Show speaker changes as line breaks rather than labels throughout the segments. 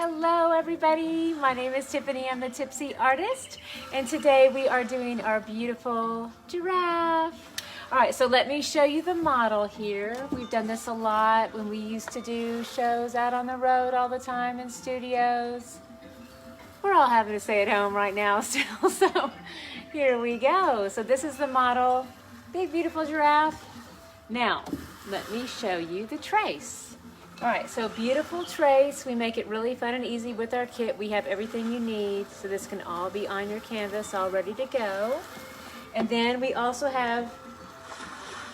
Hello everybody, my name is Tiffany, I'm the Tipsy Artist, and today we are doing our beautiful giraffe. Alright, so let me show you the model here. We've done this a lot when we used to do shows out on the road all the time in studios. We're all having to stay at home right now still, so here we go. So this is the model, big beautiful giraffe. Now, let me show you the trace. All right, so beautiful trace. We make it really fun and easy with our kit. We have everything you need, so this can all be on your canvas all ready to go. And then we also have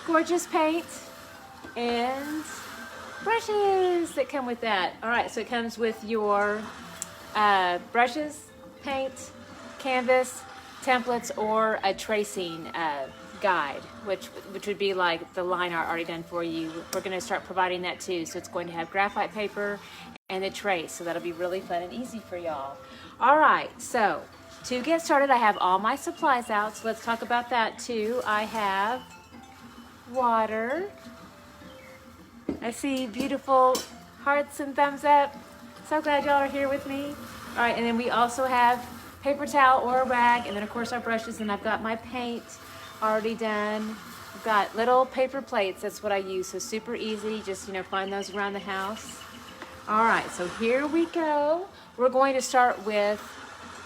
gorgeous paint and brushes that come with that. All right, so it comes with your brushes, paint, canvas, templates, or a tracing guide, which would be like the line art already done for you. We're going to start providing that too, so it's going to have graphite paper and a trace, so that'll be really fun and easy for y'all. All right, so to get started, I have all my supplies out, so let's talk about that too. I have water. I see beautiful hearts and thumbs up. So glad y'all are here with me. All right, and then we also have paper towel or a rag, and then of course our brushes, and I've got my paint already done. I've got little paper plates, that's what I use, so super easy, just find those around the house. All right, so here we go. We're going to start with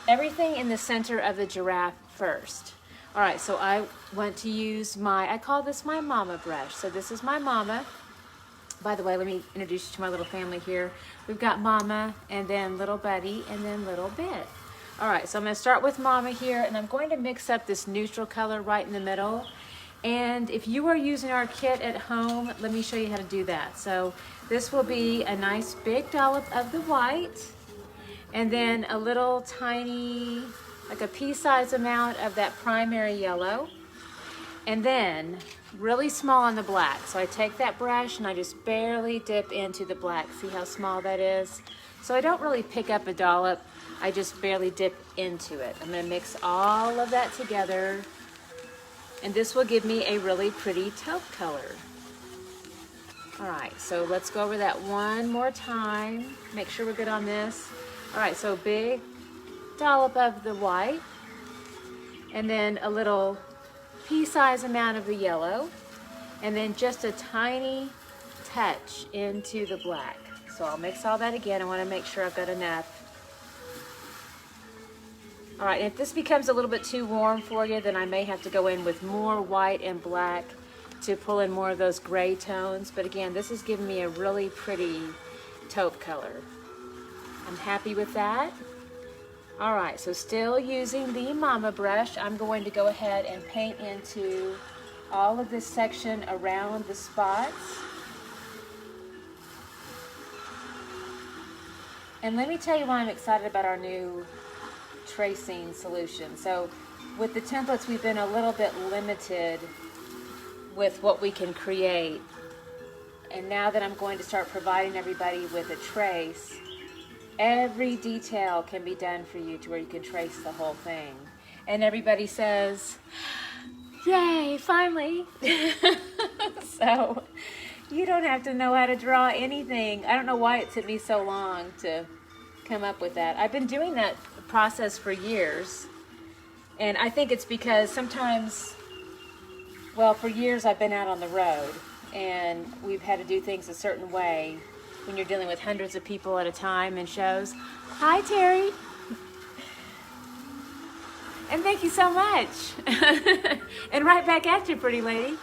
everything in the center of the giraffe first. All right, so I want to use I call this my mama brush. So this is my mama. By the way, let me introduce you to my little family here. We've got Mama, and then little Buddy, and then little Bit. All right, so I'm going to start with Mama here, and I'm going to mix up this neutral color right in the middle. And if you are using our kit at home, let me show you how to do that. So this will be a nice big dollop of the white, and then a little tiny, like a pea-sized amount of that primary yellow, and then really small on the black. So I take that brush and I just barely dip into the black. See how small that is? So I don't really pick up a dollop, I just barely dip into it. I'm gonna mix all of that together, and this will give me a really pretty taupe color. All right, so let's go over that one more time. Make sure we're good on this. All right, so big dollop of the white, and then a little pea-sized amount of the yellow, and then just a tiny touch into the black. So I'll mix all that again. I want to make sure I've got enough. All right, and if this becomes a little bit too warm for you, then I may have to go in with more white and black to pull in more of those gray tones. But again, this is giving me a really pretty taupe color. I'm happy with that. All right, so still using the Mama brush, I'm going to go ahead and paint into all of this section around the spots. And let me tell you why I'm excited about our new tracing solution. So with the templates, we've been a little bit limited with what we can create. And now that I'm going to start providing everybody with a trace, every detail can be done for you to where you can trace the whole thing. And everybody says, yay, finally. So you don't have to know how to draw anything. I don't know why it took me so long to come up with that. I've been doing that process for years, and I think it's because sometimes, well, for years I've been out on the road, and we've had to do things a certain way when you're dealing with hundreds of people at a time in shows. Hi, Terry. And thank you so much. And right back at you, pretty lady.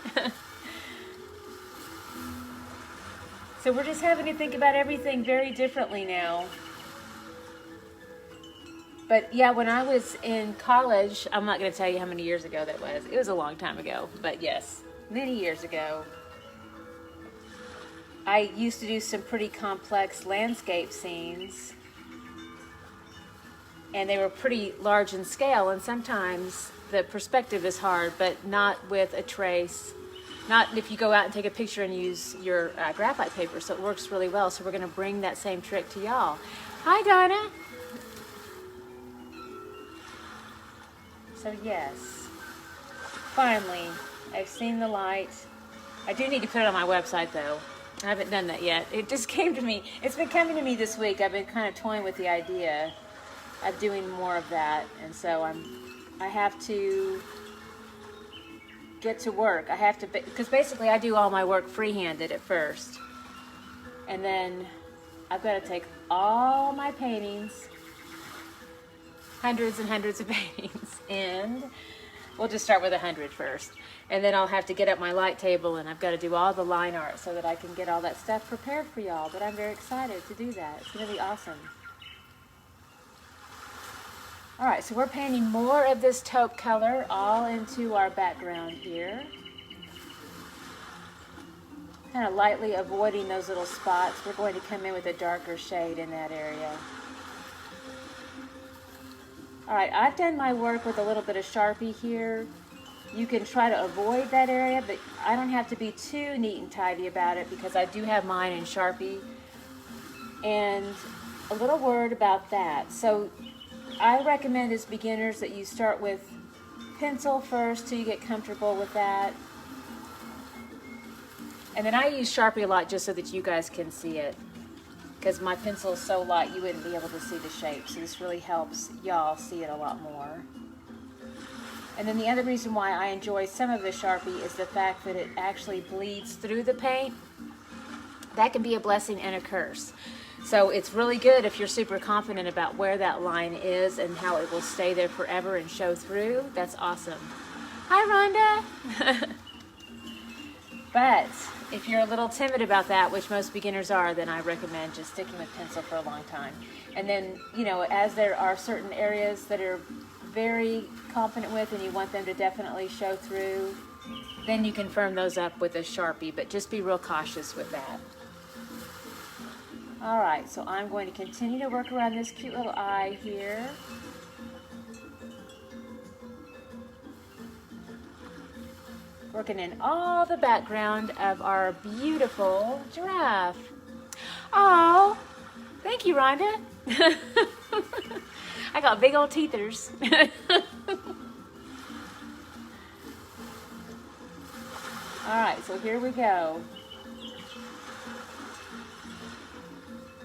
So we're just having to think about everything very differently now. But yeah, when I was in college, I'm not going to tell you how many years ago that was. It was a long time ago, but yes, many years ago. I used to do some pretty complex landscape scenes, and they were pretty large in scale, and sometimes the perspective is hard, but not with a trace. Not if you go out and take a picture and use your graphite paper, so it works really well. So we're going to bring that same trick to y'all. Hi, Donna. So yes, finally, I've seen the light. I do need to put it on my website though. I haven't done that yet. It just came to me. It's been coming to me this week. I've been kind of toying with the idea of doing more of that, and so I have to get to work. I have to, because basically I do all my work free-handed at first, and then I've got to take all my paintings, hundreds and hundreds of paintings, and we'll just start with 100 first. And then I'll have to get up my light table, and I've got to do all the line art so that I can get all that stuff prepared for y'all. But I'm very excited to do that. It's going to be awesome. All right, so we're painting more of this taupe color all into our background here. Kind of lightly avoiding those little spots. We're going to come in with a darker shade in that area. All right, I've done my work with a little bit of Sharpie here. You can try to avoid that area, but I don't have to be too neat and tidy about it because I do have mine in Sharpie. And a little word about that. So I recommend as beginners that you start with pencil first till you get comfortable with that. And then I use Sharpie a lot just so that you guys can see it, because my pencil is so light you wouldn't be able to see the shape. So this really helps y'all see it a lot more. And then the other reason why I enjoy some of the Sharpie is the fact that it actually bleeds through the paint. That can be a blessing and a curse. So it's really good if you're super confident about where that line is and how it will stay there forever and show through. That's awesome. Hi, Rhonda. But if you're a little timid about that, which most beginners are, then I recommend just sticking with pencil for a long time. And then, you know, as there are certain areas that are very confident with and you want them to definitely show through, then you can firm those up with a Sharpie, but just be real cautious with that. All right, so I'm going to continue to work around this cute little eye here. Working in all the background of our beautiful giraffe. Oh, thank you, Rhonda. I got big old teethers. All right, so here we go.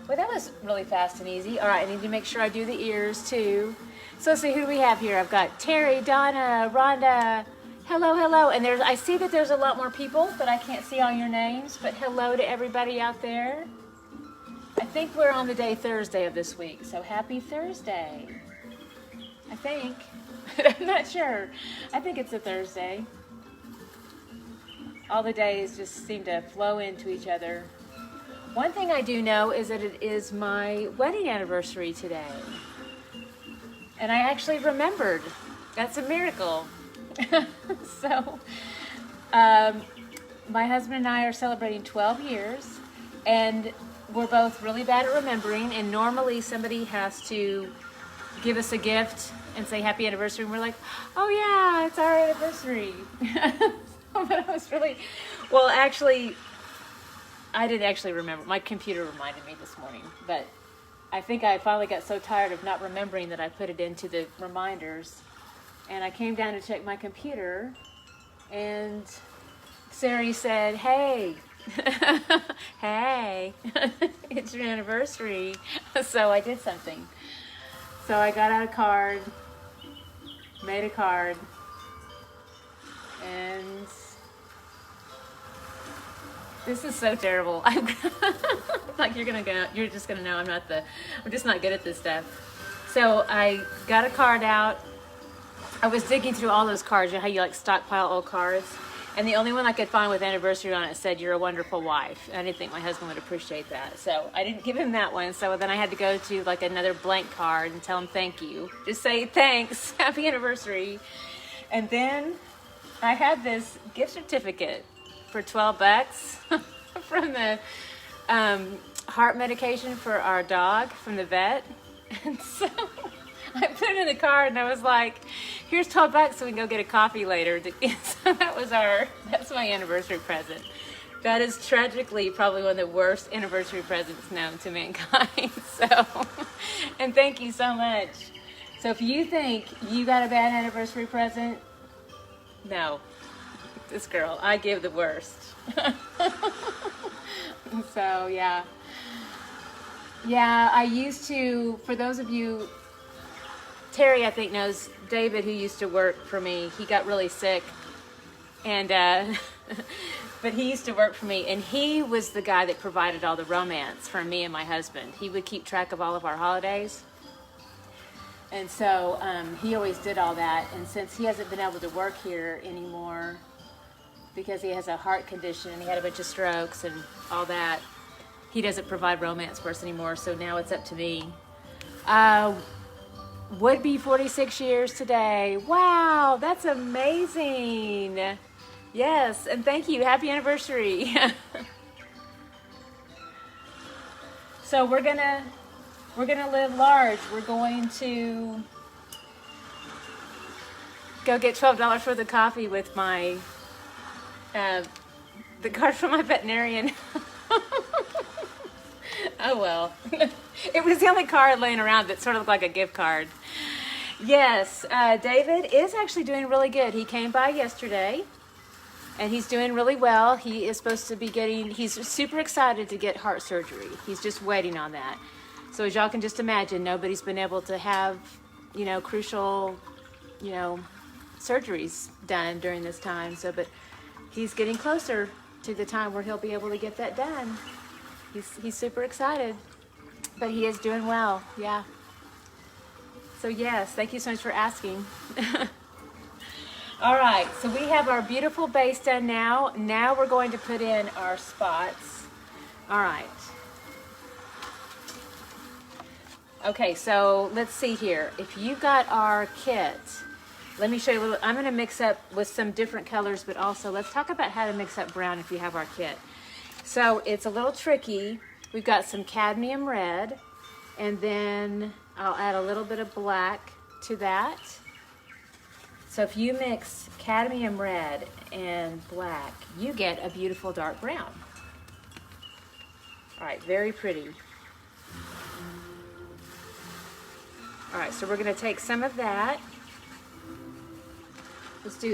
Well, that was really fast and easy. All right, I need to make sure I do the ears too. So let's see, who do we have here? I've got Terry, Donna, Rhonda. Hello, hello. And I see that there's a lot more people, but I can't see all your names. But hello to everybody out there. I think we're on the day Thursday of this week, so happy Thursday. I think. I'm not sure. I think it's a Thursday. All the days just seem to flow into each other. One thing I do know is that it is my wedding anniversary today. And I actually remembered. That's a miracle. So, my husband and I are celebrating 12 years, and we're both really bad at remembering, and normally somebody has to give us a gift and say happy anniversary, and we're like, oh yeah, it's our anniversary. But I was really, well, actually, I didn't actually remember. My computer reminded me this morning, but I think I finally got so tired of not remembering that I put it into the reminders. And I came down to check my computer, and Sari said, hey, hey, it's your anniversary. So I did something. So I got out a card, made a card, and this is so terrible. I'm like, you're just gonna know I'm just not good at this stuff. So I got a card out. I was digging through all those cards. You know how you like stockpile old cards? And the only one I could find with anniversary on it said, you're a wonderful wife. And I didn't think my husband would appreciate that. So I didn't give him that one. So then I had to go to like another blank card and tell him thank you. Just say thanks, happy anniversary. And then I had this gift certificate for $12 from the heart medication for our dog from the vet. And so I put it in the card and I was like, here's $12 so we can go get a coffee later. So that's my anniversary present. That is tragically probably one of the worst anniversary presents known to mankind. So, and thank you so much. So if you think you got a bad anniversary present, no, this girl, I give the worst. So yeah. Yeah, I used to, for those of you, Terry I think knows David, who used to work for me. He got really sick, and but he used to work for me, and he was the guy that provided all the romance for me and my husband. He would keep track of all of our holidays, and so he always did all that. And since he hasn't been able to work here anymore because he has a heart condition and he had a bunch of strokes and all that, he doesn't provide romance for us anymore. So now it's up to me. Would be 46 years today. Wow, that's amazing. Yes, and thank you. Happy anniversary. So we're gonna live large. We're going to go get $12 worth of coffee with my the card from my veterinarian. Oh well. It was the only card laying around that sort of looked like a gift card. Yes, David is actually doing really good. He came by yesterday, and he's doing really well. He is supposed to be he's super excited to get heart surgery. He's just waiting on that. So as y'all can just imagine, nobody's been able to have, crucial, surgeries done during this time. So, but he's getting closer to the time where he'll be able to get that done. He's super excited, but he is doing well. Yeah. So yes, thank you so much for asking. All right, so we have our beautiful base done now. Now we're going to put in our spots. All right. Okay, so let's see here. If you got our kit, let me show you a little. I'm going to mix up with some different colors, but also let's talk about how to mix up brown if you have our kit. So it's a little tricky. We've got some cadmium red, and then I'll add a little bit of black to that. So if you mix cadmium red and black, you get a beautiful dark brown. All right, very pretty. All right, so we're gonna take some of that.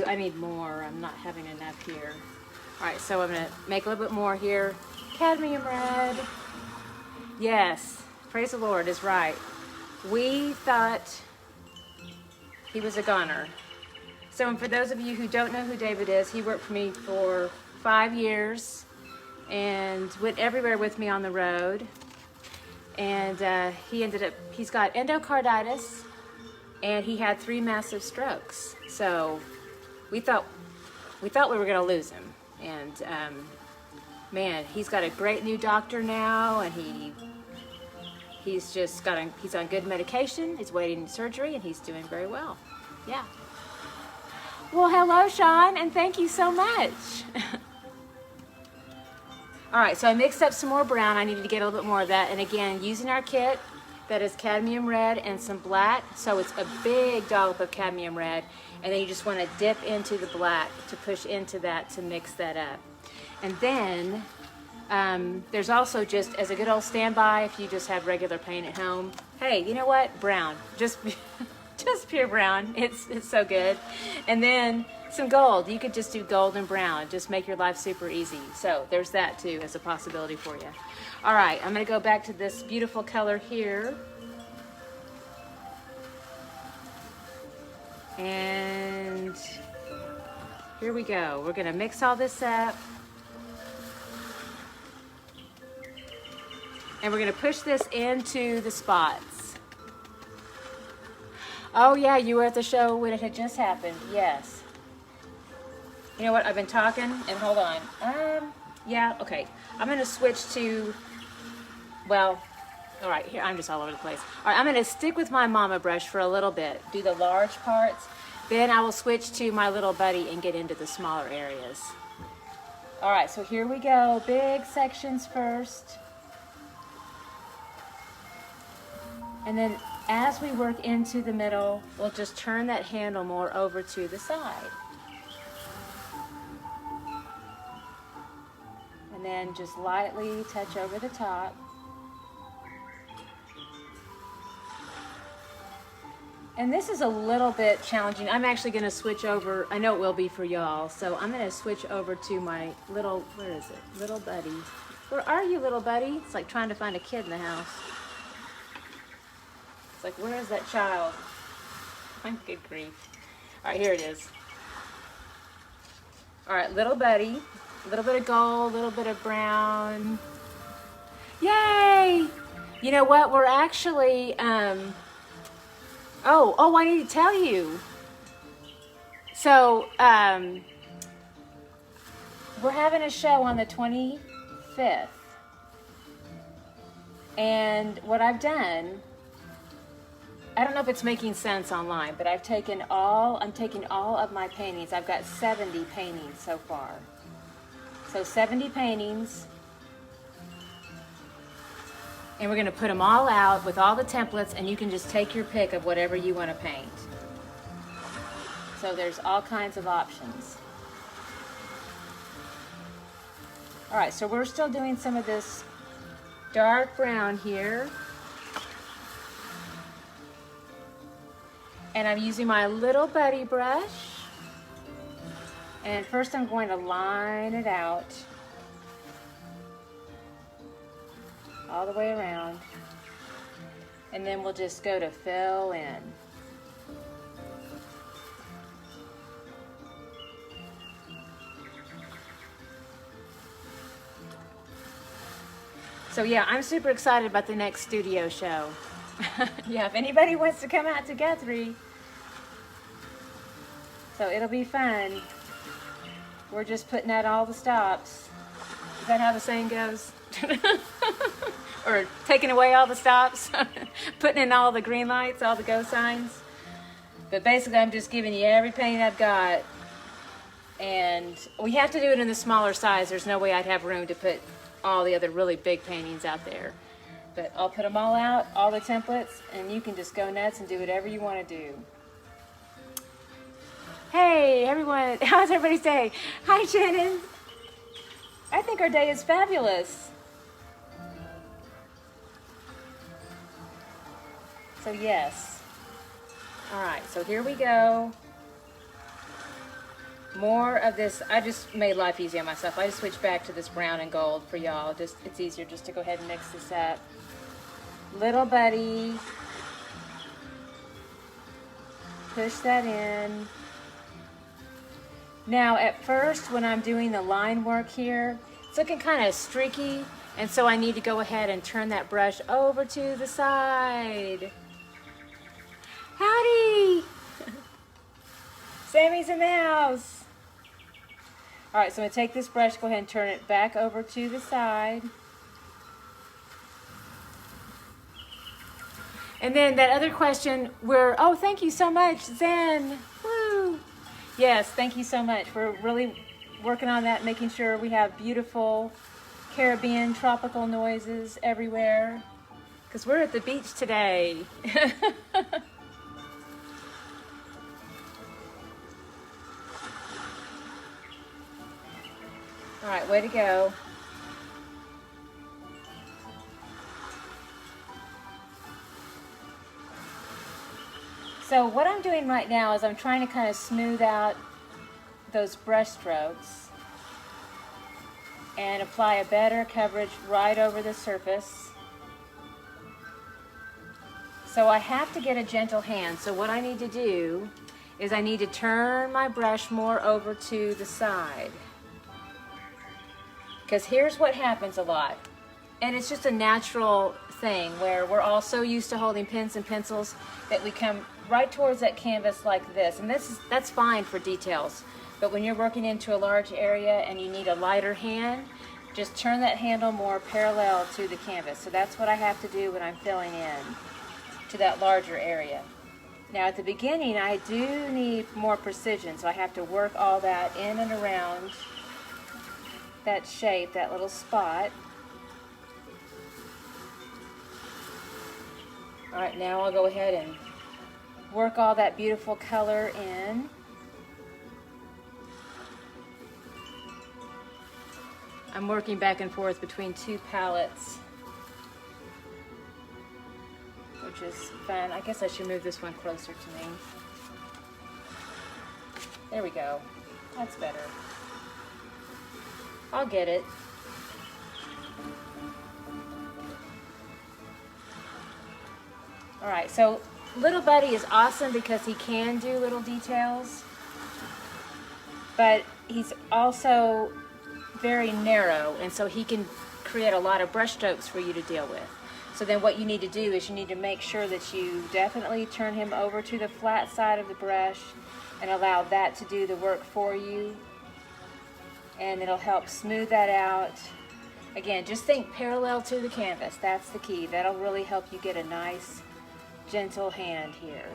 I need more, I'm not having enough here. All right, so I'm gonna make a little bit more here. Cadmium red. Yes, praise the Lord is right. We thought he was a goner. So for those of you who don't know who David is, he worked for me for 5 years and went everywhere with me on the road. And he's got endocarditis, and he had 3 massive strokes. So we thought we were gonna lose him. And man, he's got a great new doctor now, and he's on good medication. He's waiting surgery, and he's doing very well. Yeah. Well, hello, Sean, and thank you so much. All right, so I mixed up some more brown. I needed to get a little bit more of that. And again, using our kit, that is cadmium red and some black. So it's a big dollop of cadmium red. And then you just want to dip into the black to push into that to mix that up. And then there's also, just as a good old standby, if you just have regular paint at home, hey, you know what? Brown. Just pure brown. It's so good. And then some gold. You could just do gold and brown. Just make your life super easy. So there's that too as a possibility for you. All right, I'm going to go back to this beautiful color here. And here we go. We're going to mix all this up. And we're going to push this into the spots. Oh yeah, you were at the show when it had just happened. Yes. You know what? I've been talking, and hold on. Yeah, okay. I'm going to switch to, well, all right, here, I'm just all over the place. All right, I'm going to stick with my mama brush for a little bit, do the large parts. Then I will switch to my little buddy and get into the smaller areas. All right, so here we go. Big sections first. And then as we work into the middle, we'll just turn that handle more over to the side. And then just lightly touch over the top. And this is a little bit challenging. I'm actually going to switch over. I know it will be for y'all. So I'm going to switch over to my little, where is it? Little buddy. Where are you, little buddy? It's like trying to find a kid in the house. It's like, where is that child? Good grief. All right, here it is. All right, little buddy. A little bit of gold, a little bit of brown. Yay! You know what? We're actually, oh, I need to tell you. So, we're having a show on the 25th. And what I've done, I don't know if it's making sense online, but I'm taking all of my paintings. I've got 70 paintings so far. So 70 paintings. And we're gonna put them all out with all the templates, and you can just take your pick of whatever you wanna paint. So there's all kinds of options. All right, so we're still doing some of this dark brown here. And I'm using my little buddy brush. And first I'm going to line it out all the way around. And then we'll just go to fill in. So yeah, I'm super excited about the next studio show. Yeah, if anybody wants to come out to Guthrie. So it'll be fun. We're just putting out all the stops. Is that how the saying goes? Or taking away all the stops? Putting in all the green lights, all the go signs? But basically I'm just giving you every painting I've got. And we have to do it in the smaller size. There's no way I'd have room to put all the other really big paintings out there. But I'll put them all out, all the templates, and you can just go nuts and do whatever you want to do. Hey everyone, how's everybody's day? Hi Shannon. I think our day is fabulous. So yes. All right, so here we go. More of this. I just made life easy on myself. I just switched back to this brown and gold for y'all. It's easier just to go ahead and mix this up. Little buddy. Push that in. Now at first when I'm doing the line work here, it's looking kind of streaky, and so I need to go ahead and turn that brush over to the side. Howdy! Sammy's in the house. All right, so I'm gonna take this brush, go ahead and turn it back over to the side. And then that other question, oh, thank you so much, Zen. Woo! Yes, thank you so much. We're really working on that, making sure we have beautiful Caribbean tropical noises everywhere. Because we're at the beach today. All right, way to go. So what I'm doing right now is I'm trying to kind of smooth out those brush strokes and apply a better coverage right over the surface. So I have to get a gentle hand. So what I need to do is I need to turn my brush more over to the side. Because here's what happens a lot. And it's just a natural thing where we're all so used to holding pens and pencils that we come right towards that canvas like this. And that's fine for details. But when you're working into a large area and you need a lighter hand, just turn that handle more parallel to the canvas. So that's what I have to do when I'm filling in to that larger area. Now at the beginning, I do need more precision, so I have to work all that in and around that shape, that little spot. All right, now I'll go ahead and work all that beautiful color in. I'm working back and forth between two palettes, which is fun. I guess I should move this one closer to me. There we go. That's better. I'll get it. All right, so Little Buddy is awesome because he can do little details, but he's also very narrow, and so he can create a lot of brush strokes for you to deal with. So then what you need to do is you need to make sure that you definitely turn him over to the flat side of the brush and allow that to do the work for you, and it'll help smooth that out. Again, just think parallel to the canvas. That's the key. That'll really help you get a nice, gentle hand here.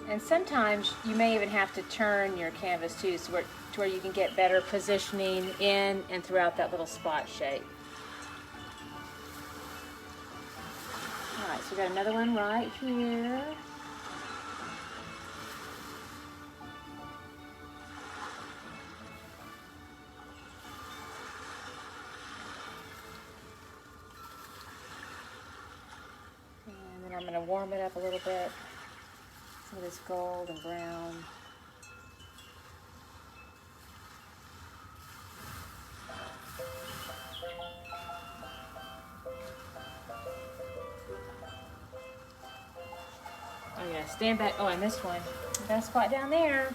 And sometimes you may even have to turn your canvas too, so to where you can get better positioning in and throughout that little spot shape. All right, so we got another one right here. And then I'm going to warm it up a little bit. Some of this gold and brown. Oh yeah, stand back. Oh, I missed one. I got a spot down there.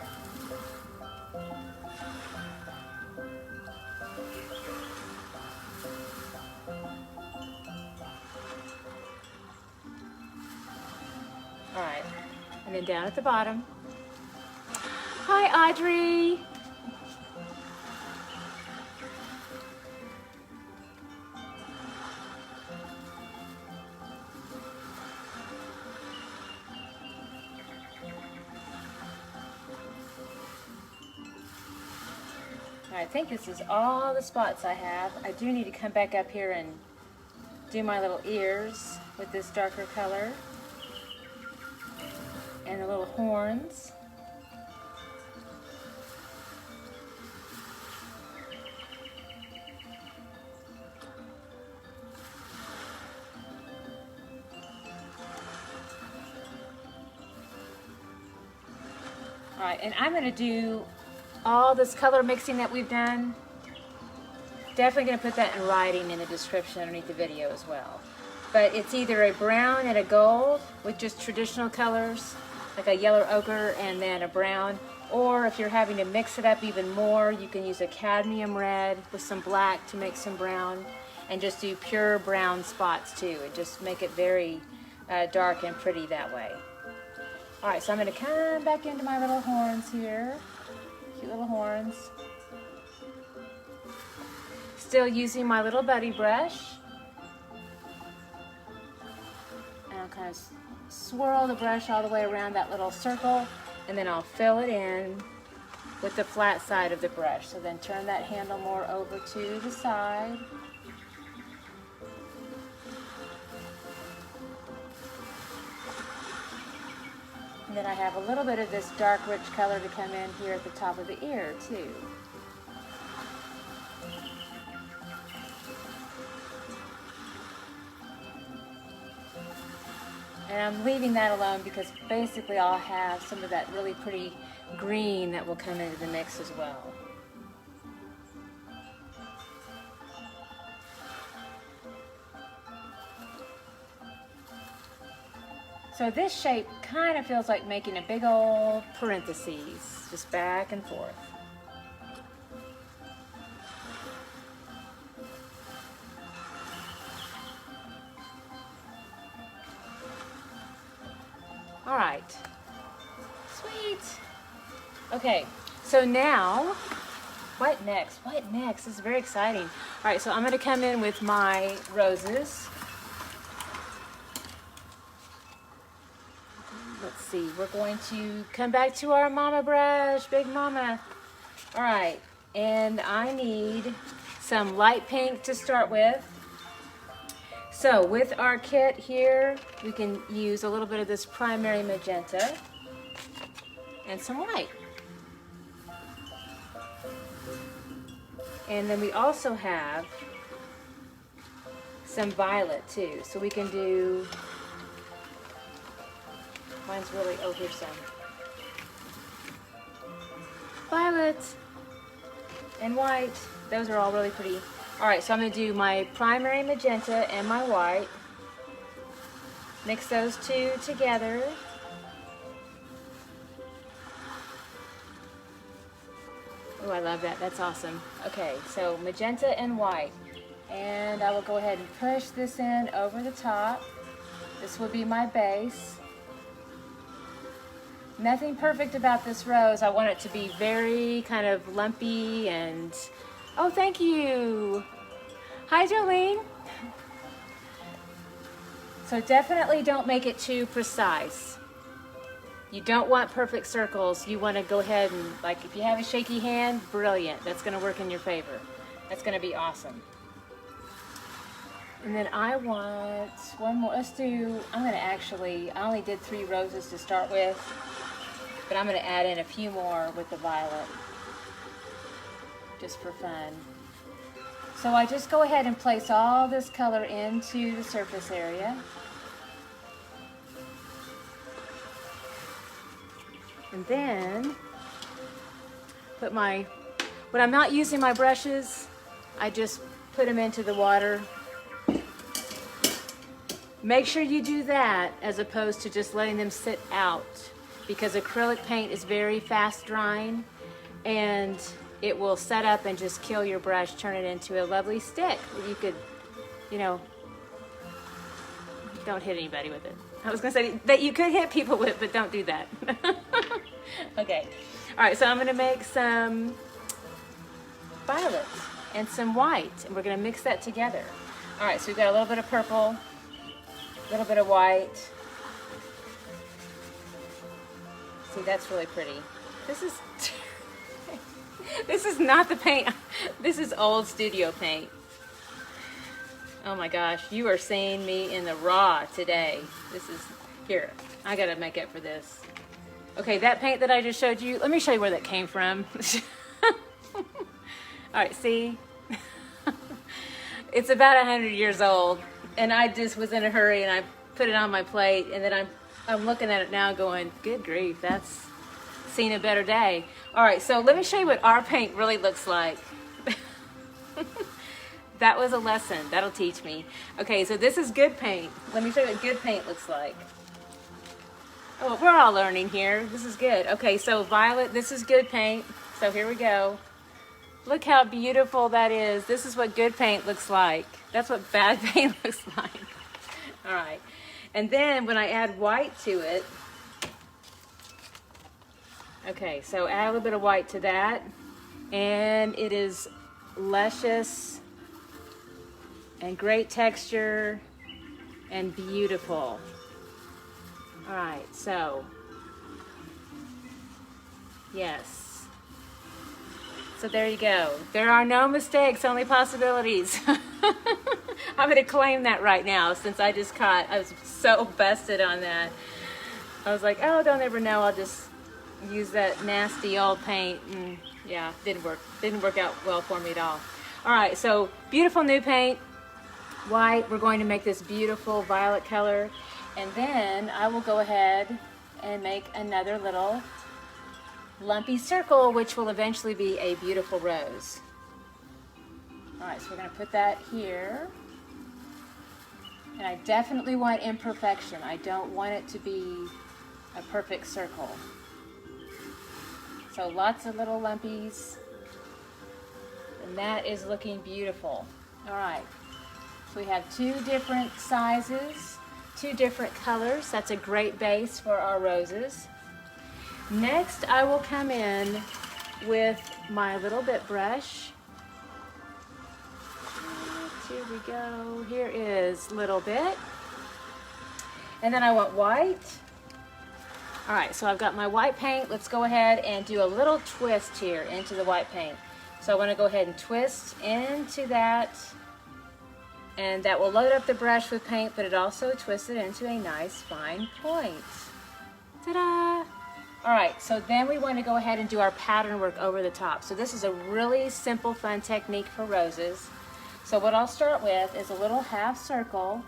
All right. And then down at the bottom. Hi, Audrey. All right, I think this is all the spots I have. I do need to come back up here and do my little ears with this darker color. And the little horns. All right, and I'm going to do all this color mixing that we've done. Definitely going to put that in writing in the description underneath the video as well. But it's either a brown and a gold with just traditional colors, like a yellow ochre and then a brown, or if you're having to mix it up even more, you can use a cadmium red with some black to make some brown, and just do pure brown spots too, and just make it very dark and pretty that way. All right, so I'm going to come back into my little horns here, cute little horns. Still using my little buddy brush, and I'll kind of swirl the brush all the way around that little circle, and then I'll fill it in with the flat side of the brush. So then turn that handle more over to the side. And then I have a little bit of this dark rich color to come in here at the top of the ear too. And I'm leaving that alone because basically I'll have some of that really pretty green that will come into the mix as well. So this shape kind of feels like making a big old parentheses, just back and forth. All right, sweet. Okay, so now, what next? What next? This is very exciting. All right, so I'm gonna come in with my roses. Let's see, we're going to come back to our mama brush, Big Mama. All right, and I need some light pink to start with. So with our kit here, we can use a little bit of this primary magenta and some white. And then we also have some violet too. So we can do, mine's really, oh, here's some. Violet. and white. Those are all really pretty. All right, so I'm gonna do my primary magenta and my white. Mix those two together. Oh, I love that, that's awesome. Okay, so magenta and white. And I will go ahead and push this in over the top. This will be my base. Nothing perfect about this rose. I want it to be very kind of lumpy and, oh, thank you. Hi, Jolene. So definitely don't make it too precise. You don't want perfect circles. You want to go ahead and, like, if you have a shaky hand, brilliant. That's going to work in your favor. That's going to be awesome. And then I want one more. Let's do, I'm going to actually, I only did 3 roses to start with, but I'm going to add in a few more with the violet, just for fun. So I just go ahead and place all this color into the surface area. And then put my, when I'm not using my brushes, I just put them into the water. Make sure you do that as opposed to just letting them sit out, because acrylic paint is very fast drying and it will set up and just kill your brush, turn it into a lovely stick that you could, you know, don't hit anybody with it. I was gonna say that you could hit people with, but don't do that. Okay, all right, so I'm gonna make some violet and some white, and we're gonna mix that together. All right, so we've got a little bit of purple, a little bit of white. See, that's really pretty. This is, this is not the paint. This is old studio paint. Oh my gosh, you are seeing me in the raw today. This is, here, I gotta make up for this. Okay, that paint that I just showed you, let me show you where that came from. All right, see? It's about 100 years old, and I just was in a hurry and I put it on my plate, and then I'm looking at it now going, good grief, that's seen a better day. All right, so let me show you what our paint really looks like. That was a lesson, that'll teach me. Okay, so this is good paint. Let me show you what good paint looks like. Oh, we're all learning here. This is good. Okay, so violet, this is good paint. So here we go. Look how beautiful that is. This is what good paint looks like. That's what bad paint looks like. All right. And then when I add white to it, okay, so add a little bit of white to that, and it is luscious and great texture and beautiful. All right, so yes. So there you go. There are no mistakes, only possibilities. I'm gonna claim that right now, since I just caught, I was so busted on that. I was like, oh, don't ever know, I'll just use that nasty old paint, and yeah, didn't work out well for me at all. All right, so beautiful new paint, white. We're going to make this beautiful violet color, and then I will go ahead and make another little lumpy circle, which will eventually be a beautiful rose. All right, so we're gonna put that here. And I definitely want imperfection. I don't want it to be a perfect circle. So lots of little lumpies. And that is looking beautiful. All right, so we have 2 different sizes, 2 different colors. That's a great base for our roses. Next, I will come in with my little bit brush. Here we go. Here is little bit. And then I want white. All right, so I've got my white paint. Let's go ahead and do a little twist here into the white paint. So I want to go ahead and twist into that. And that will load up the brush with paint, but it also twists it into a nice fine point. Ta-da! All right, so then we want to go ahead and do our pattern work over the top. So this is a really simple, fun technique for roses. So what I'll start with is a little half circle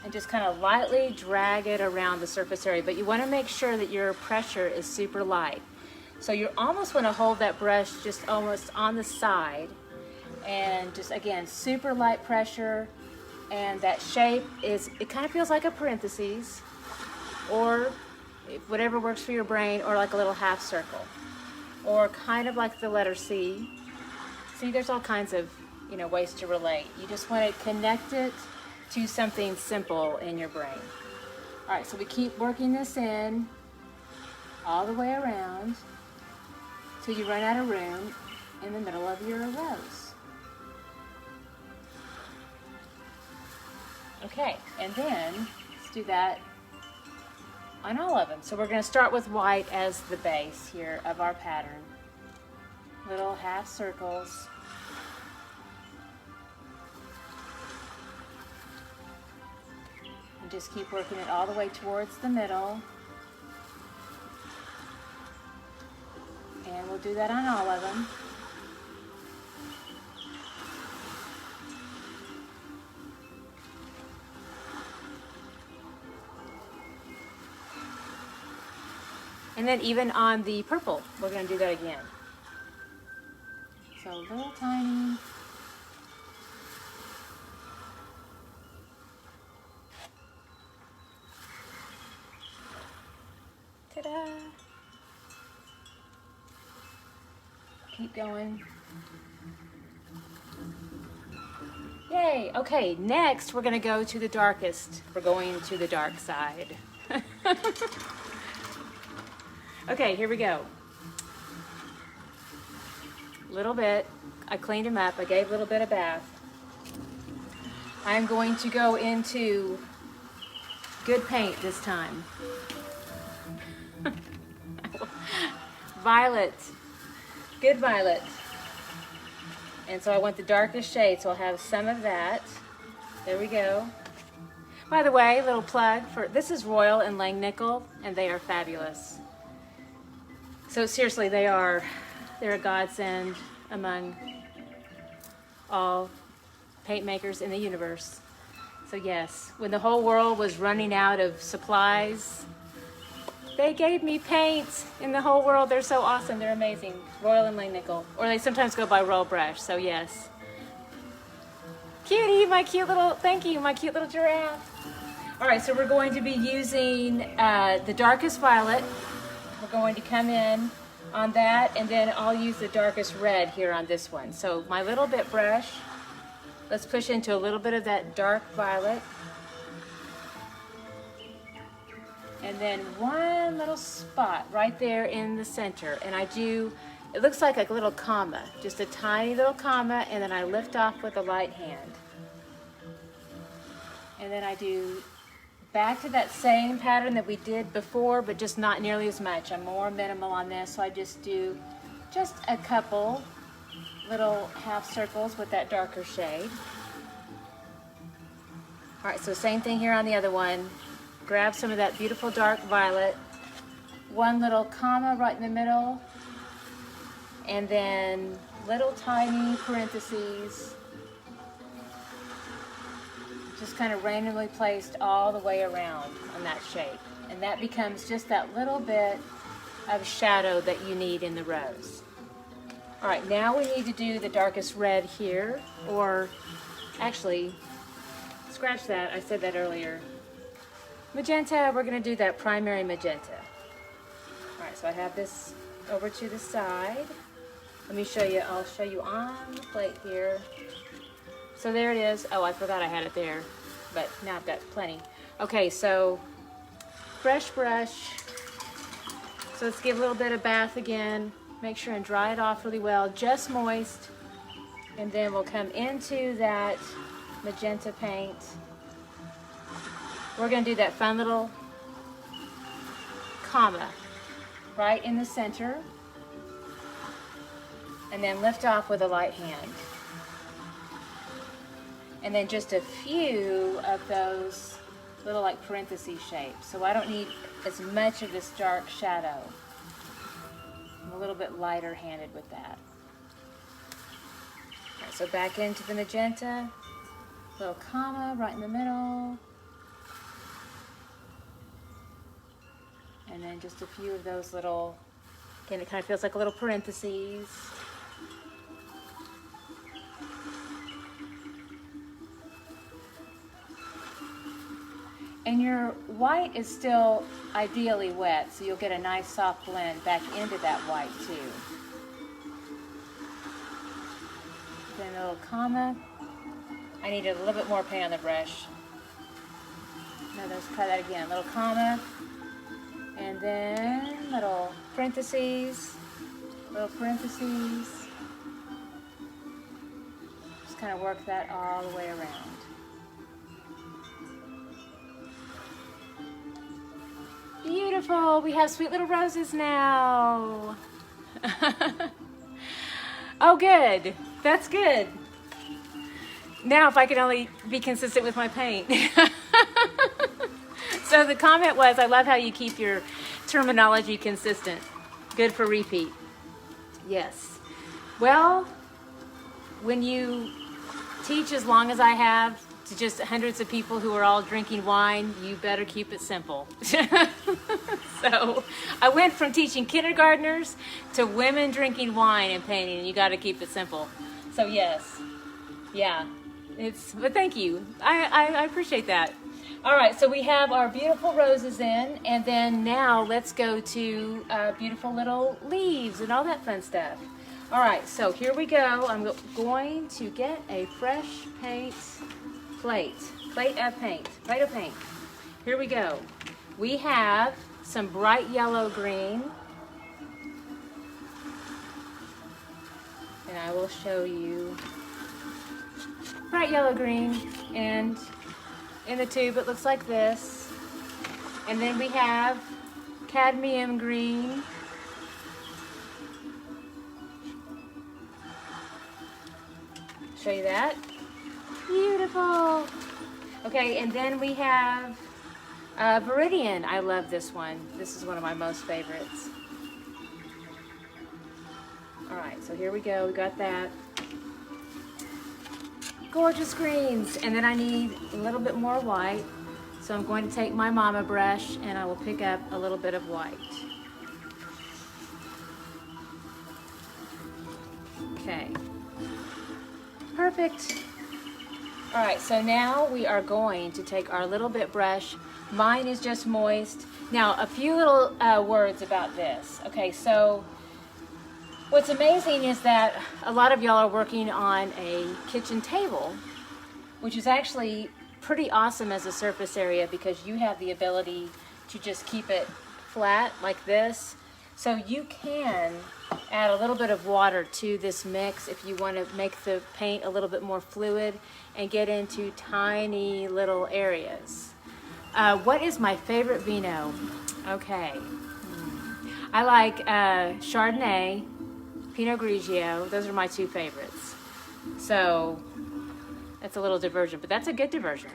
and just kind of lightly drag it around the surface area, but you want to make sure that your pressure is super light. So you almost want to hold that brush just almost on the side, and just again, super light pressure. And that shape is, it kind of feels like a parentheses, or whatever works for your brain, or like a little half circle, or kind of like the letter C. See, there's all kinds of, you know, ways to relate. You just want to connect it to something simple in your brain. All right, so we keep working this in all the way around till you run out of room in the middle of your rose. Okay, and then let's do that on all of them. So we're going to start with white as the base here of our pattern. Little half circles. And just keep working it all the way towards the middle. And we'll do that on all of them. And then even on the purple, we're going to do that again. So a little tiny. Ta-da! Keep going. Yay! Okay, next we're going to go to the darkest. We're going to the dark side. Okay, here we go. Little bit. I cleaned him up. I gave a little bit of bath. I'm going to go into good paint this time. Violet. Good violet. And so I want the darkest shade, so I'll have some of that. There we go. By the way, little plug for this is Royal and Langnickel, and they are fabulous. So seriously, they're a godsend among all paint makers in the universe. So yes, when the whole world was running out of supplies, they gave me paint in the whole world. They're so awesome. They're amazing. Royal and Langnickel. Or they sometimes go by Royal Brush, so yes. Cutie, my cute little, thank you, my cute little giraffe. All right, so we're going to be using the darkest violet. We're going to come in on that, and then I'll use the darkest red here on this one. So my little bit brush, let's push into a little bit of that dark violet. And then one little spot right there in the center. And I do, it looks like a little comma, just a tiny little comma, and then I lift off with a light hand. And then I do back to that same pattern that we did before, but just not nearly as much. I'm more minimal on this, so I just do just a couple little half circles with that darker shade. All right, so same thing here on the other one. Grab some of that beautiful dark violet, one little comma right in the middle, and then little tiny parentheses, just kind of randomly placed all the way around on that shape. And that becomes just that little bit of shadow that you need in the rose. All right, now we need to do the darkest red here, or actually, scratch that, I said that earlier. Magenta, we're gonna do that primary magenta. All right, so I have this over to the side. Let me show you, I'll show you on the plate here. So there it is. Oh, I forgot I had it there, but now I've got plenty. Okay, so fresh brush. So let's give a little bit of bath again. Make sure and dry it off really well, just moist. And then we'll come into that magenta paint. We're gonna do that fun little comma right in the center. And then lift off with a light hand. And then just a few of those little like parenthesis shapes. So I don't need as much of this dark shadow. I'm a little bit lighter handed with that. All right, so back into the magenta, little comma right in the middle. And then just a few of those little And it kind of feels like a little parentheses. And your white is still ideally wet, so you'll get a nice soft blend back into that white too. Then a little comma. I need a little bit more paint on the brush. No, let's try that again. Little comma, and then little parentheses, little parentheses. Just kind of work that all the way around. Beautiful, we have sweet little roses now. Oh good, that's good. Now if I could only be consistent with my paint. So the comment was, I love how you keep your terminology consistent. Good for repeat. Yes. Well, when you teach as long as I have to just hundreds of people who are all drinking wine, you better keep it simple. So I went from teaching kindergartners to women drinking wine and painting, and you got to keep it simple. So yes, yeah, but thank you. I appreciate that. All right, so we have our beautiful roses in, and then now let's go to beautiful little leaves and all that fun stuff. All right, so here we go. I'm going to get a fresh paint plate of paint. Here we go. We have some bright yellow green, and I will show you bright yellow green, and in the tube it looks like this. And then we have cadmium green, show you that. Beautiful. Okay, and then we have Viridian. I love this one. This is one of my most favorites. All right, so here we go. We got that. Gorgeous greens. And then I need a little bit more white. So I'm going to take my mama brush and I will pick up a little bit of white. Okay. Perfect. All right, so now we are going to take our little bit brush. Mine is just moist. Now, a few little words about this. Okay, so what's amazing is that a lot of y'all are working on a kitchen table, which is actually pretty awesome as a surface area because you have the ability to just keep it flat like this. So you can add a little bit of water to this mix if you want to make the paint a little bit more fluid and get into tiny little areas. What is my favorite vino? Okay. I like Chardonnay, Pinot Grigio. Those are my two favorites. So that's a little diversion, but that's a good diversion.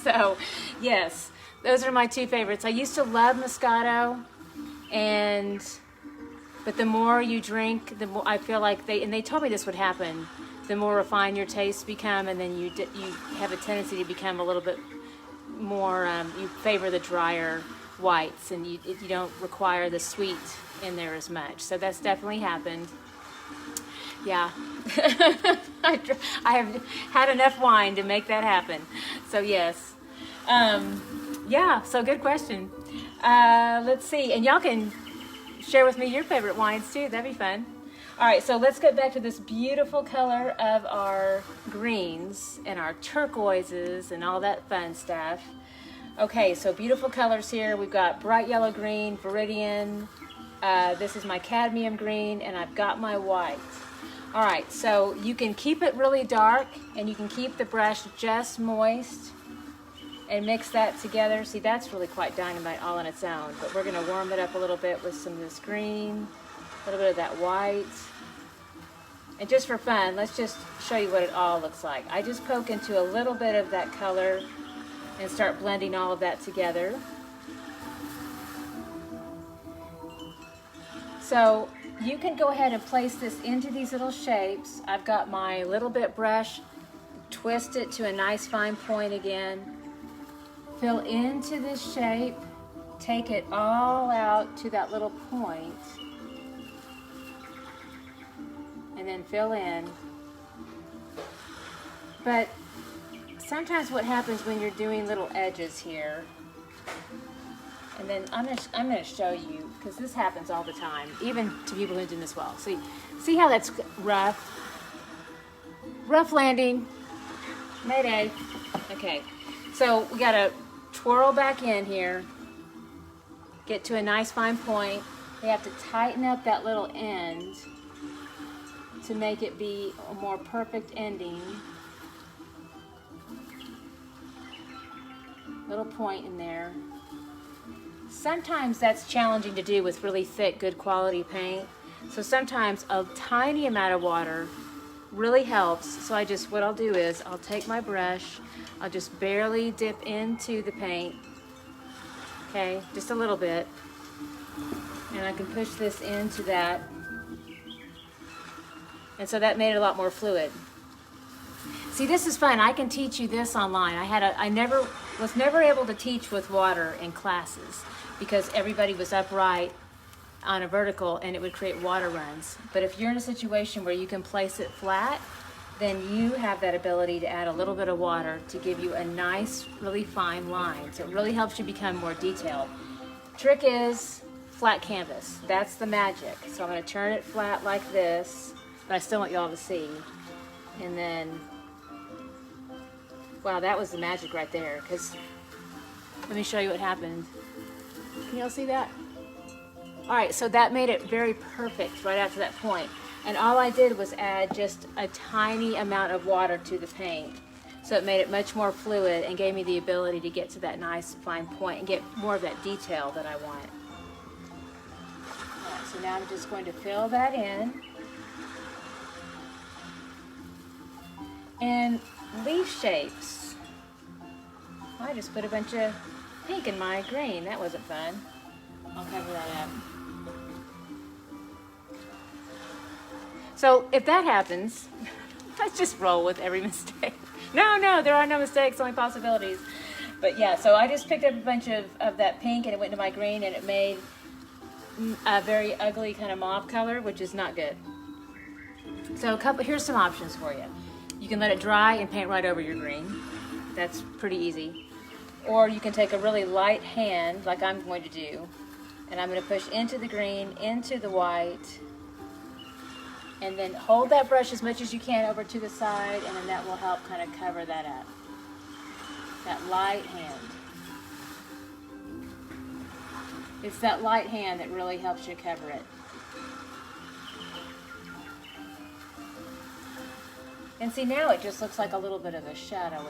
So yes, those are my two favorites. I used to love Moscato, but the more you drink, the more I feel like they told me this would happen, the more refined your tastes become, and then you have a tendency to become a little bit more, you favor the drier whites, and you don't require the sweet in there as much. So that's definitely happened. Yeah. I have had enough wine to make that happen. So yes. Yeah, so good question. Let's see, and y'all can share with me your favorite wines too. That'd be fun. All right, so let's get back to this beautiful color of our greens and our turquoises and all that fun stuff. Okay, so beautiful colors here. We've got bright yellow green, Viridian. This is my cadmium green, and I've got my white. All right, so you can keep it really dark, and you can keep the brush just moist and mix that together. See, that's really quite dynamite all on its own, but we're gonna warm it up a little bit with some of this green, a little bit of that white. And just for fun, let's just show you what it all looks like. I just poke into a little bit of that color and start blending all of that together. So you can go ahead and place this into these little shapes. I've got my little bit brush, twist it to a nice fine point again, fill into this shape, take it all out to that little point, and then fill in. But sometimes what happens when you're doing little edges here, and then I'm gonna show you, because this happens all the time, even to people who do this well. See how that's rough? Rough landing. Mayday. Okay, so we gotta twirl back in here, get to a nice fine point. We have to tighten up that little end to make it be a more perfect ending. Little point in there. Sometimes that's challenging to do with really thick, good quality paint. So sometimes a tiny amount of water really helps. So what I'll do is I'll take my brush, I'll just barely dip into the paint, okay, just a little bit, and I can push this into that, and so that made it a lot more fluid. See, this is fun. I can teach you this online. I was never able to teach with water in classes because everybody was upright on a vertical and it would create water runs. But if you're in a situation where you can place it flat, then you have that ability to add a little bit of water to give you a nice, really fine line. So it really helps you become more detailed. Trick is flat canvas. That's the magic. So I'm going to turn it flat like this, but I still want you all to see. And then, wow, that was the magic right there, because let me show you what happened. Can y'all see that? All right, so that made it very perfect right after that point. And all I did was add just a tiny amount of water to the paint. So it made it much more fluid and gave me the ability to get to that nice fine point and get more of that detail that I want. All right, so now I'm just going to fill that in. And leaf shapes. I just put a bunch of pink in my green. That wasn't fun. I'll cover that up. So if that happens, let's just roll with every mistake. No, there are no mistakes, only possibilities. But yeah, so I just picked up a bunch of that pink and it went into my green and it made a very ugly kind of mauve color, which is not good. So here's some options for you. You can let it dry and paint right over your green. That's pretty easy. Or you can take a really light hand, like I'm going to do, and I'm going to push into the green, into the white, and then hold that brush as much as you can over to the side, and then that will help kind of cover that up. That light hand. It's that light hand that really helps you cover it. And see, now it just looks like a little bit of a shadow in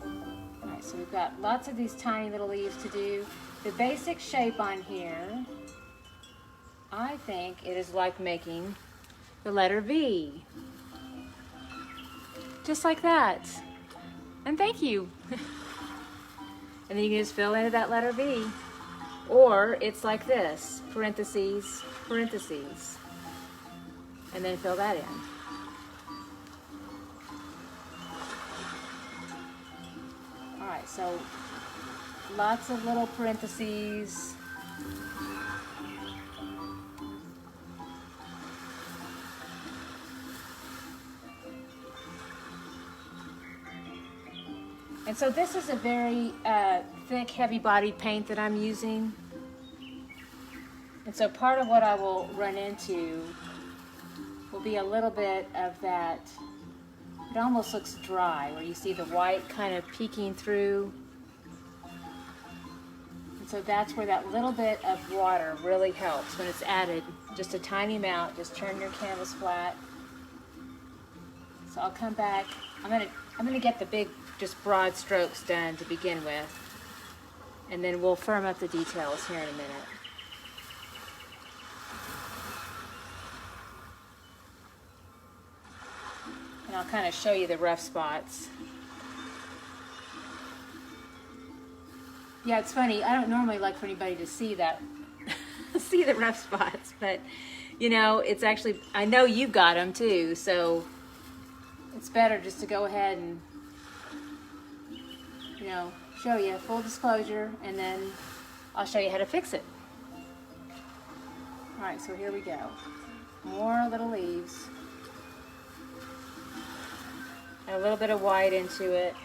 there. Alright, so we've got lots of these tiny little leaves to do. The basic shape on here, I think it is like making the letter V. Just like that. And thank you. And then you can just fill into that letter V. Or it's like this, parentheses, parentheses, and then fill that in. All right, so lots of little parentheses. And so this is a very thick, heavy-bodied paint that I'm using. And so part of what I will run into will be a little bit of that, it almost looks dry, where you see the white kind of peeking through. And so that's where that little bit of water really helps when it's added, just a tiny amount. Just turn your canvas flat. So I'll come back. I'm gonna get the big, just broad strokes done to begin with, and then we'll firm up the details here in a minute. And I'll kind of show you the rough spots. Yeah, it's funny. I don't normally like for anybody to see that, see the rough spots, but you know, it's actually, I know you've got them too, so it's better just to go ahead and, you know, show you full disclosure, and then I'll show you how to fix it. All right, so here we go. More little leaves. Add a little bit of white into it.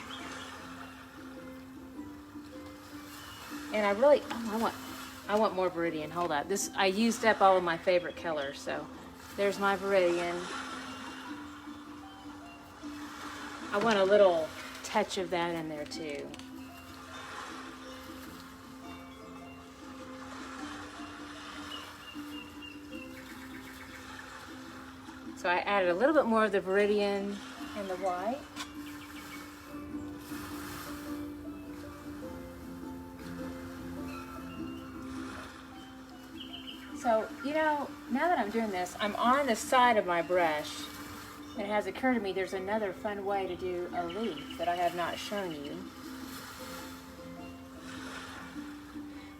And I really, I want more Viridian. Hold up. I used up all of my favorite colors, so there's my Viridian. I want a little touch of that in there too. So I added a little bit more of the Viridian and the white. So, you know, now that I'm doing this, I'm on the side of my brush, and it has occurred to me there's another fun way to do a leaf that I have not shown you.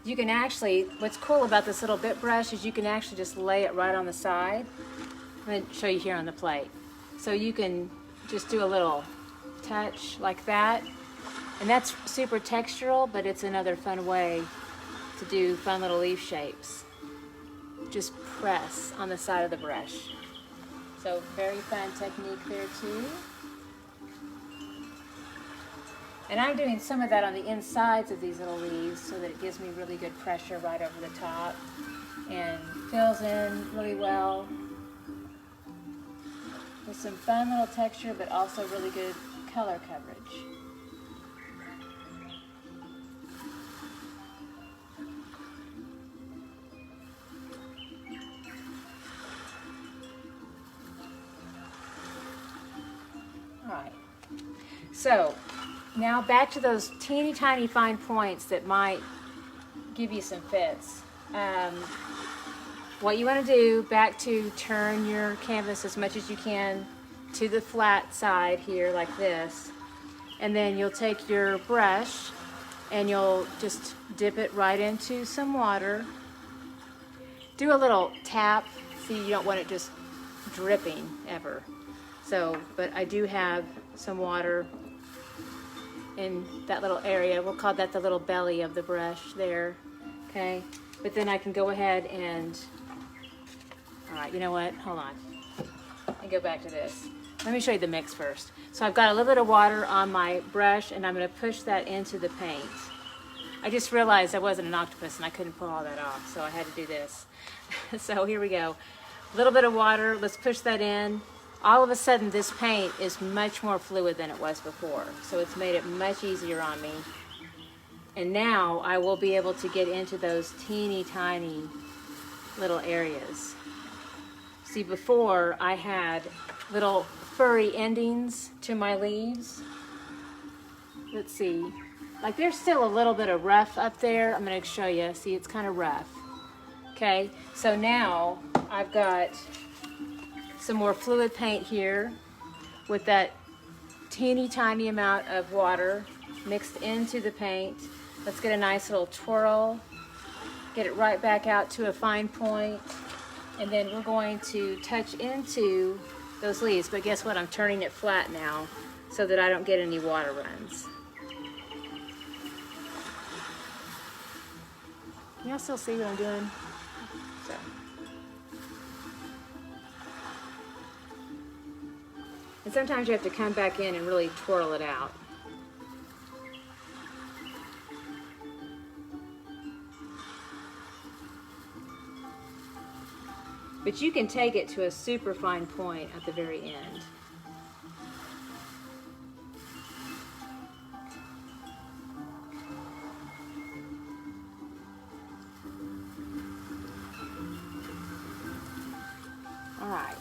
You can actually, what's cool about this little bit brush is you can actually just lay it right on the side. I'm going to show you here on the plate. So you can just do a little touch like that, and that's super textural, but it's another fun way to do fun little leaf shapes. Just press on the side of the brush. So very fun technique there too. And I'm doing some of that on the insides of these little leaves so that it gives me really good pressure right over the top and fills in really well with some fun little texture, but also really good color coverage. Alright, so now back to those teeny tiny fine points that might give you some fits. What you want to do, back to turn your canvas as much as you can to the flat side here like this, and then you'll take your brush and you'll just dip it right into some water. Do a little tap, see, you don't want it just dripping ever. So, but I do have some water in that little area. We'll call that the little belly of the brush there, okay? But then I can go ahead and, all right, you know what, hold on. And go back to this. Let me show you the mix first. So I've got a little bit of water on my brush, and I'm gonna push that into the paint. I just realized I wasn't an octopus and I couldn't pull all that off, so I had to do this. So here we go. A little bit of water, let's push that in. All of a sudden this paint is much more fluid than it was before, so it's made it much easier on me. And now I will be able to get into those teeny tiny little areas. See, before I had little furry endings to my leaves. Let's see, like there's still a little bit of rough up there. I'm going to show you. See, it's kind of rough. Okay, so now I've got some more fluid paint here with that teeny tiny amount of water mixed into the paint. Let's get a nice little twirl, get it right back out to a fine point, and then we're going to touch into those leaves. But guess what? I'm turning it flat now so that I don't get any water runs. Can y'all still see what I'm doing? So. And sometimes you have to come back in and really twirl it out. But you can take it to a super fine point at the very end. All right,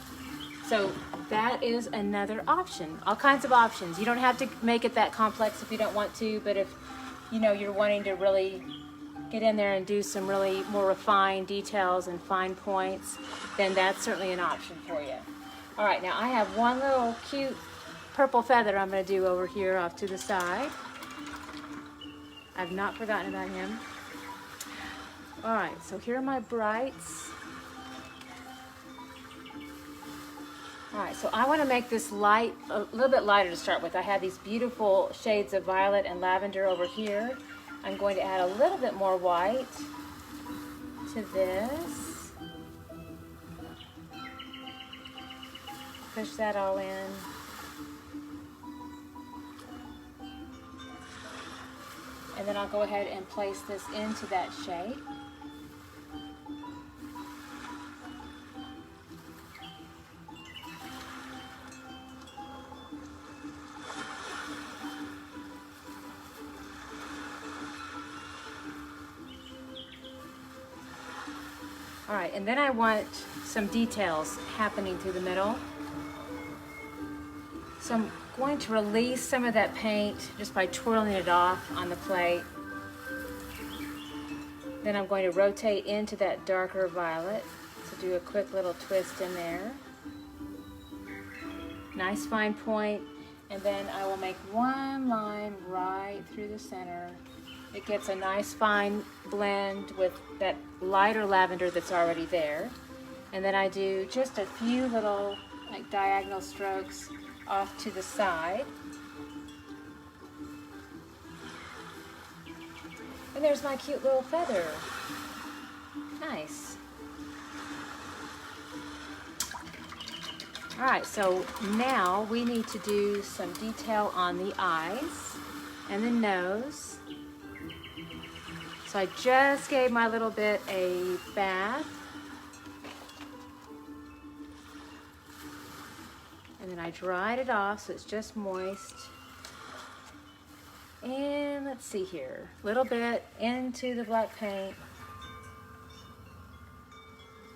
so that is another option. All kinds of options. You don't have to make it that complex if you don't want to, but if you know you're wanting to really get in there and do some really more refined details and fine points, then that's certainly an option for you. All right, now I have one little cute purple feather I'm going to do over here off to the side. I've not forgotten about him. All right, so here are my brights. All right, so I want to make this light, a little bit lighter to start with. I have these beautiful shades of violet and lavender over here. I'm going to add a little bit more white to this. push that all in. And then I'll go ahead and place this into that shape. All right, and then I want some details happening through the middle. So I'm going to release some of that paint just by twirling it off on the plate. Then I'm going to rotate into that darker violet to do a quick little twist in there. Nice fine point, and then I will make one line right through the center. It gets a nice fine blend with that lighter lavender that's already there. And then I do just a few little like diagonal strokes off to the side. And there's my cute little feather. Nice. All right, so now we need to do some detail on the eyes and the nose. So I just gave my little bit a bath. And then I dried it off so it's just moist. And let's see here, a little bit into the black paint.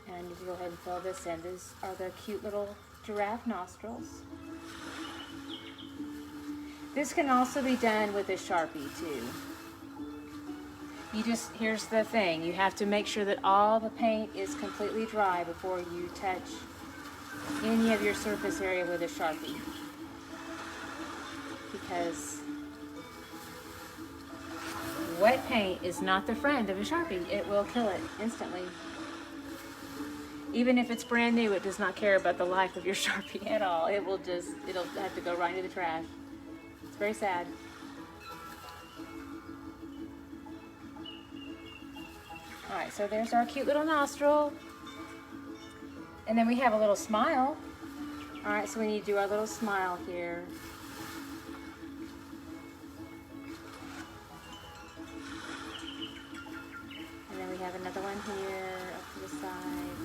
And I need to go ahead and fill this in. These are the cute little giraffe nostrils. This can also be done with a Sharpie too. Here's the thing, you have to make sure that all the paint is completely dry before you touch any of your surface area with a Sharpie. Because wet paint is not the friend of a Sharpie. It will kill it instantly. Even if it's brand new, it does not care about the life of your Sharpie at all. It'll have to go right into the trash. It's very sad. All right, so there's our cute little nostril. And then we have a little smile. All right, so we need to do our little smile here. And then we have another one here up to the side.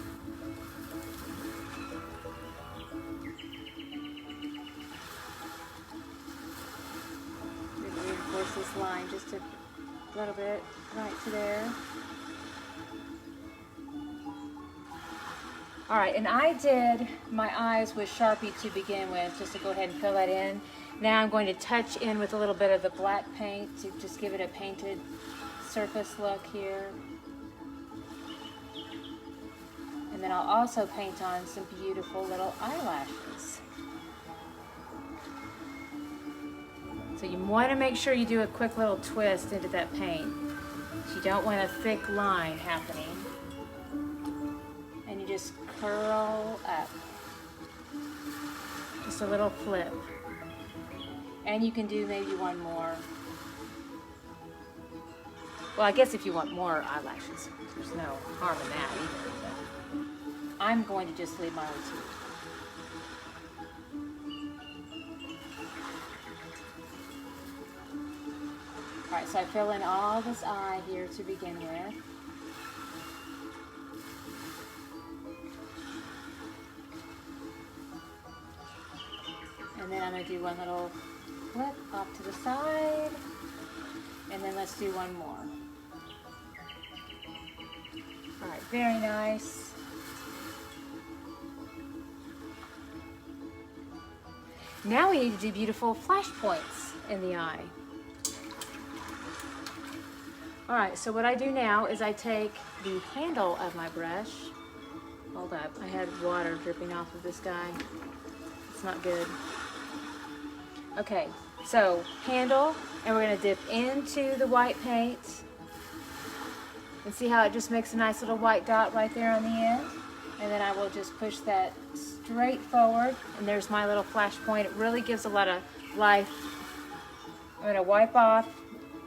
Maybe reinforce this line just a little bit right to there. All right, and I did my eyes with Sharpie to begin with, just to go ahead and fill that in. Now I'm going to touch in with a little bit of the black paint to just give it a painted surface look here. And then I'll also paint on some beautiful little eyelashes. So you want to make sure you do a quick little twist into that paint. You don't want a thick line happening. And you just curl up. Just a little flip. And you can do maybe one more. Well, I guess if you want more eyelashes, there's no harm in that either. But I'm going to just leave mine with you. Alright, so I fill in all this eye here to begin with. And then I'm going to do one little flip off to the side. And then let's do one more. Alright, very nice. Now we need to do beautiful flash points in the eye. Alright, so what I do now is I take the handle of my brush. Hold up, I had water dripping off of this guy. It's not good. Okay, so handle, and we're going to dip into the white paint. And see how it just makes a nice little white dot right there on the end? And then I will just push that straight forward, and there's my little flash point. It really gives a lot of life. I'm going to wipe off,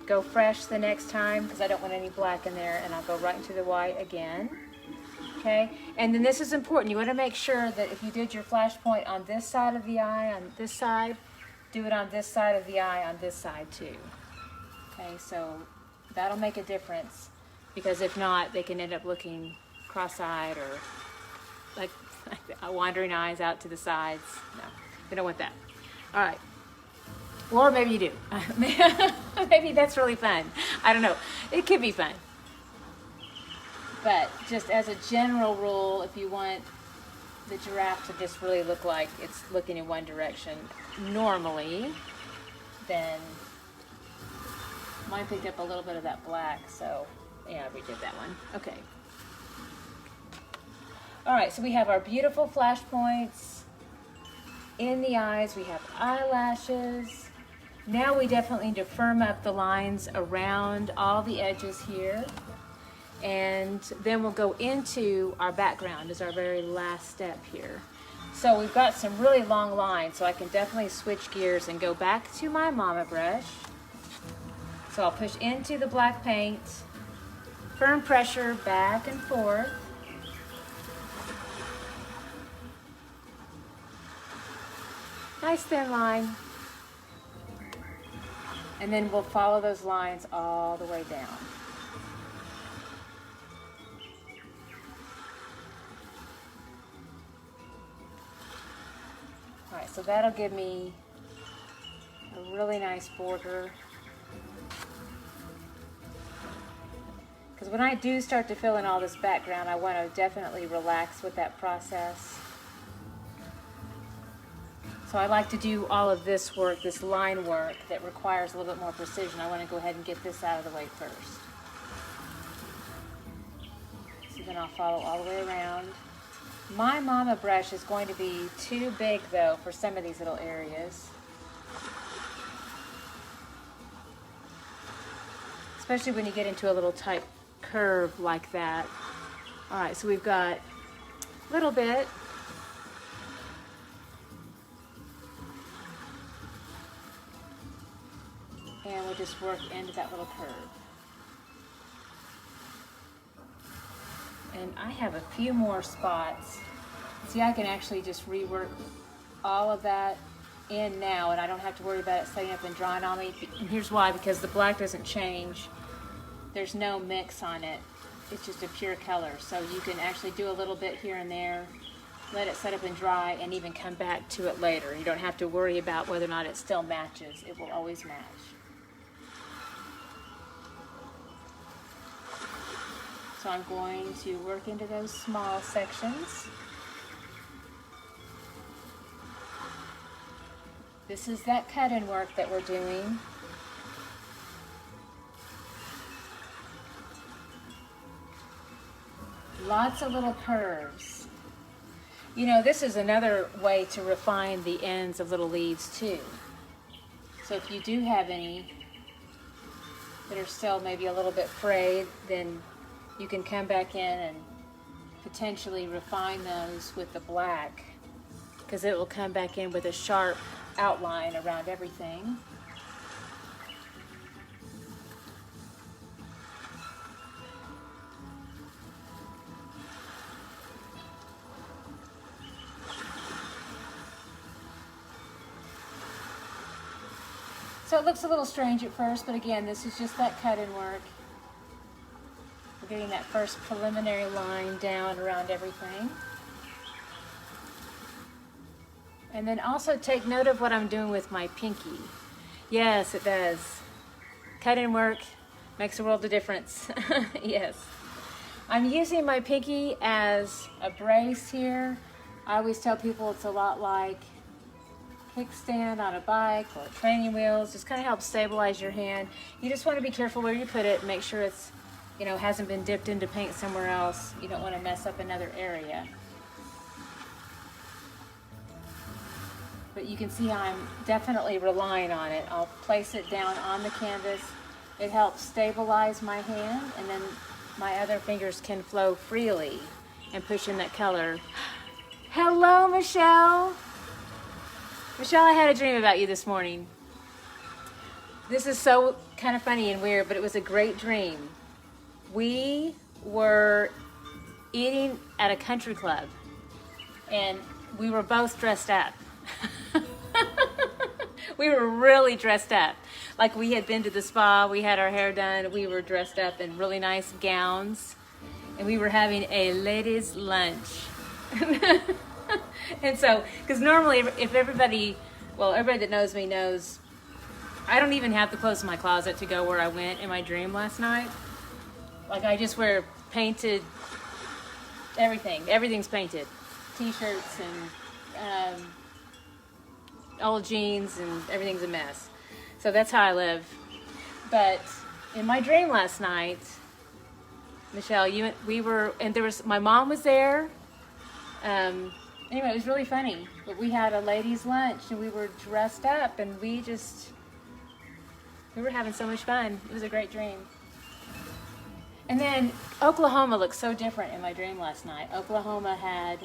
go fresh the next time because I don't want any black in there, and I'll go right into the white again. Okay, and then this is important. You want to make sure that if you did your flash point on this side of the eye, on this side, do it on this side of the eye, on this side too. Okay, so that'll make a difference, because if not, they can end up looking cross-eyed or like wandering eyes out to the sides. No, we don't want that. All right. Or maybe you do. Maybe that's really fun. I don't know. It could be fun. But just as a general rule, if you want the giraffe to just really look like it's looking in one direction normally, then mine picked up a little bit of that black, so yeah, we did that one. Okay. All right, so we have our beautiful flash points in the eyes. We have eyelashes. Now we definitely need to firm up the lines around all the edges here. And then we'll go into our background as our very last step here. So we've got some really long lines, so I can definitely switch gears and go back to my mama brush. So I'll push into the black paint, firm pressure back and forth. Nice thin line. And then we'll follow those lines all the way down. All right, so that'll give me a really nice border. Because when I do start to fill in all this background, I want to definitely relax with that process. So I like to do all of this work, this line work that requires a little bit more precision. I want to go ahead and get this out of the way first. So then I'll follow all the way around. My mama brush is going to be too big though for some of these little areas. Especially when you get into a little tight curve like that. All right, so we've got a little bit. And we'll just work into that little curve. And I have a few more spots. See, I can actually just rework all of that in now, and I don't have to worry about it setting up and drying on me. And here's why, because the black doesn't change. There's no mix on it. It's just a pure color. So you can actually do a little bit here and there, let it set up and dry, and even come back to it later. You don't have to worry about whether or not it still matches. It will always match. So I'm going to work into those small sections. This is that cut-in work that we're doing. Lots of little curves. You know, this is another way to refine the ends of little leaves too. So if you do have any that are still maybe a little bit frayed, then you can come back in and potentially refine those with the black, because it will come back in with a sharp outline around everything. So it looks a little strange at first, but again, this is just that cut-in work. We're getting that first preliminary line down around everything. And then also take note of what I'm doing with my pinky. Yes, it does. Cut-in work makes a world of difference. Yes. I'm using my pinky as a brace here. I always tell people it's a lot like kickstand on a bike or training wheels. Just kind of helps stabilize your hand. You just want to be careful where you put it and make sure it's, you know, hasn't been dipped into paint somewhere else. You don't want to mess up another area. But you can see I'm definitely relying on it. I'll place it down on the canvas. It helps stabilize my hand, and then my other fingers can flow freely and push in that color. Hello, Michelle. Michelle, I had a dream about you this morning. This is so kind of funny and weird, but it was a great dream. We were eating at a country club, and we were both dressed up. We were really dressed up. Like we had been to the spa, we had our hair done, we were dressed up in really nice gowns, and we were having a ladies' lunch. And so, because normally if everybody that knows me knows, I don't even have the clothes in my closet to go where I went in my dream last night. Like I just wear painted everything. Everything's painted. T-shirts and old jeans, and everything's a mess. So that's how I live. But in my dream last night, Michelle, my mom was there. Anyway, it was really funny. But we had a ladies' lunch, and we were dressed up, and we were having so much fun. It was a great dream. And then Oklahoma looked so different in my dream last night. Oklahoma had